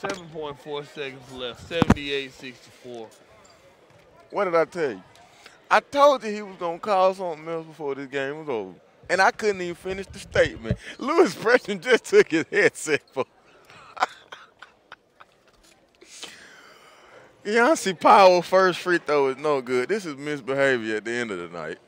Speaker 3: 7.4 seconds left. 78-64.
Speaker 2: What did I tell you? I told you he was gonna call something else before this game was over, and I couldn't even finish the statement. Louis Preston just took his headset for. Yancey Powell first free throw is no good. This is misbehavior at the end of the night.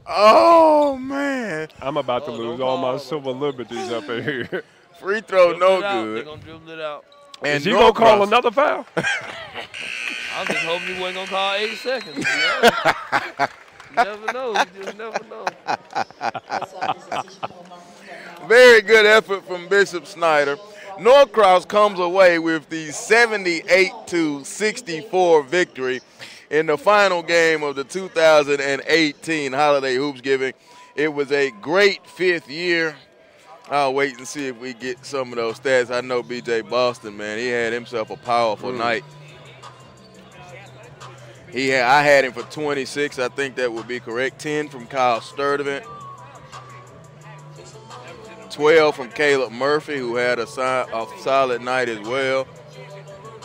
Speaker 2: Oh, man.
Speaker 4: I'm about to lose all my civil liberties up in here.
Speaker 2: Free throw no good.
Speaker 3: They're going to dribble it out.
Speaker 2: And
Speaker 4: is he going to call another foul?
Speaker 3: I'm just hoping he wasn't going to call 8 seconds. You never know. You just never know.
Speaker 2: Very good effort from Bishop Snyder. Norcross comes away with the 78-64 victory in the final game of the 2018 Holiday Hoopsgiving. It was a great fifth year. I'll wait and see if we get some of those stats. I know B.J. Boston, man, he had himself a powerful night. I had him for 26. I think that would be correct. 10 from Kyle Sturdivant. 12 from Caleb Murphy, who had a solid night as well.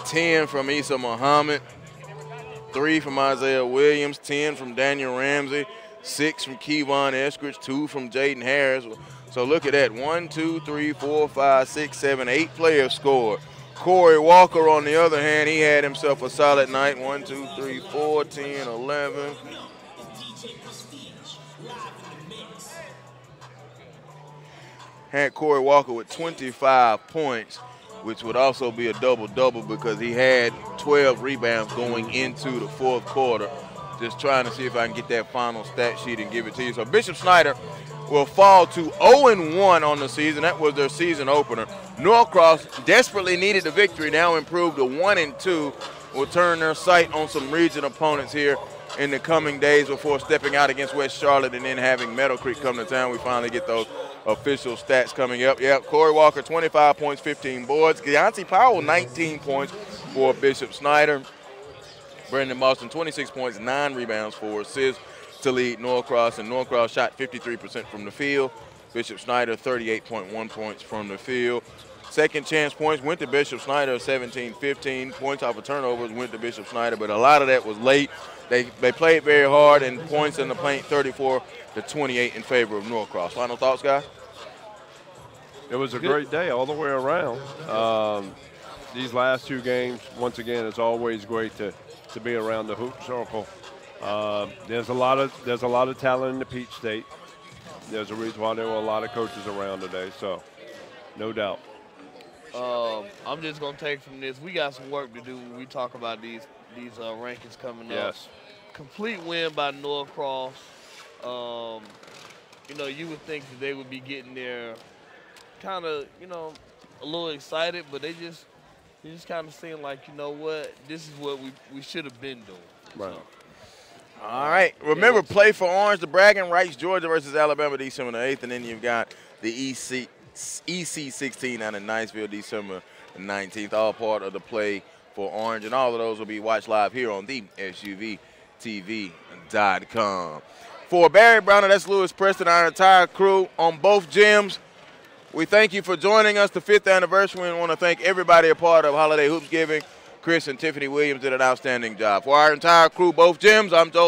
Speaker 2: 10 from Issa Muhammad. 3 from Isaiah Williams. 10 from Daniel Ramsey. 6 from Kevon Eskridge. 2 from Jaden Harris. So look at that. 1, 2, 3, 4, 5, 6, 7, 8 players scored. Corey Walker, on the other hand, he had himself a solid night. 1, 2, 3, 4, 10, 11. Had Corey Walker with 25 points, which would also be a double-double because he had 12 rebounds going into the fourth quarter. Just trying to see if I can get that final stat sheet and give it to you. So Bishop Snyder will fall to 0-1 on the season. That was their season opener. Norcross desperately needed the victory, now improved to 1-2. Will turn their sight on some region opponents here in the coming days before stepping out against West Charlotte and then having Meadow Creek come to town. We finally get those official stats coming up. Yep, Corey Walker, 25 points, 15 boards. Yancey Powell, 19 points for Bishop Snyder. Brandon Boston, 26 points, 9 rebounds, 4 assists to lead Norcross. And Norcross shot 53% from the field. Bishop Snyder, 38.1 points from the field. Second chance points went to Bishop Snyder, 17-15. Points off of turnovers went to Bishop Snyder, but a lot of that was late. They played very hard, and points in the paint, 34-28 in favor of Norcross. Final thoughts, guys?
Speaker 4: It was a great day all the way around. These last two games, once again, it's always great to be around the hoop circle. There's a lot of talent in the Peach State. There's a reason why there were a lot of coaches around today, so no doubt.
Speaker 3: I'm just gonna take from this. We got some work to do when we talk about these rankings coming up.
Speaker 4: Yes.
Speaker 3: Complete win by Norcross. You know, you would think that they would be getting there, kind of, you know, a little excited, but they just kind of seem like, you know what, this is what we should have been doing.
Speaker 4: Right.
Speaker 3: So.
Speaker 2: All right. Remember, play for Orange, the bragging rights, Georgia versus Alabama, December the 8th, and then you've got the EC 16 out in Niceville, December the 19th, all part of the play for Orange, and all of those will be watched live here on the SUVTV.com. For Barry Browner, that's Lewis Preston, our entire crew on both gyms. We thank you for joining us, the 5th anniversary. We want to thank everybody a part of Holiday Hoopsgiving. Chris and Tiffany Williams did an outstanding job. For our entire crew, both gyms, I'm Joel.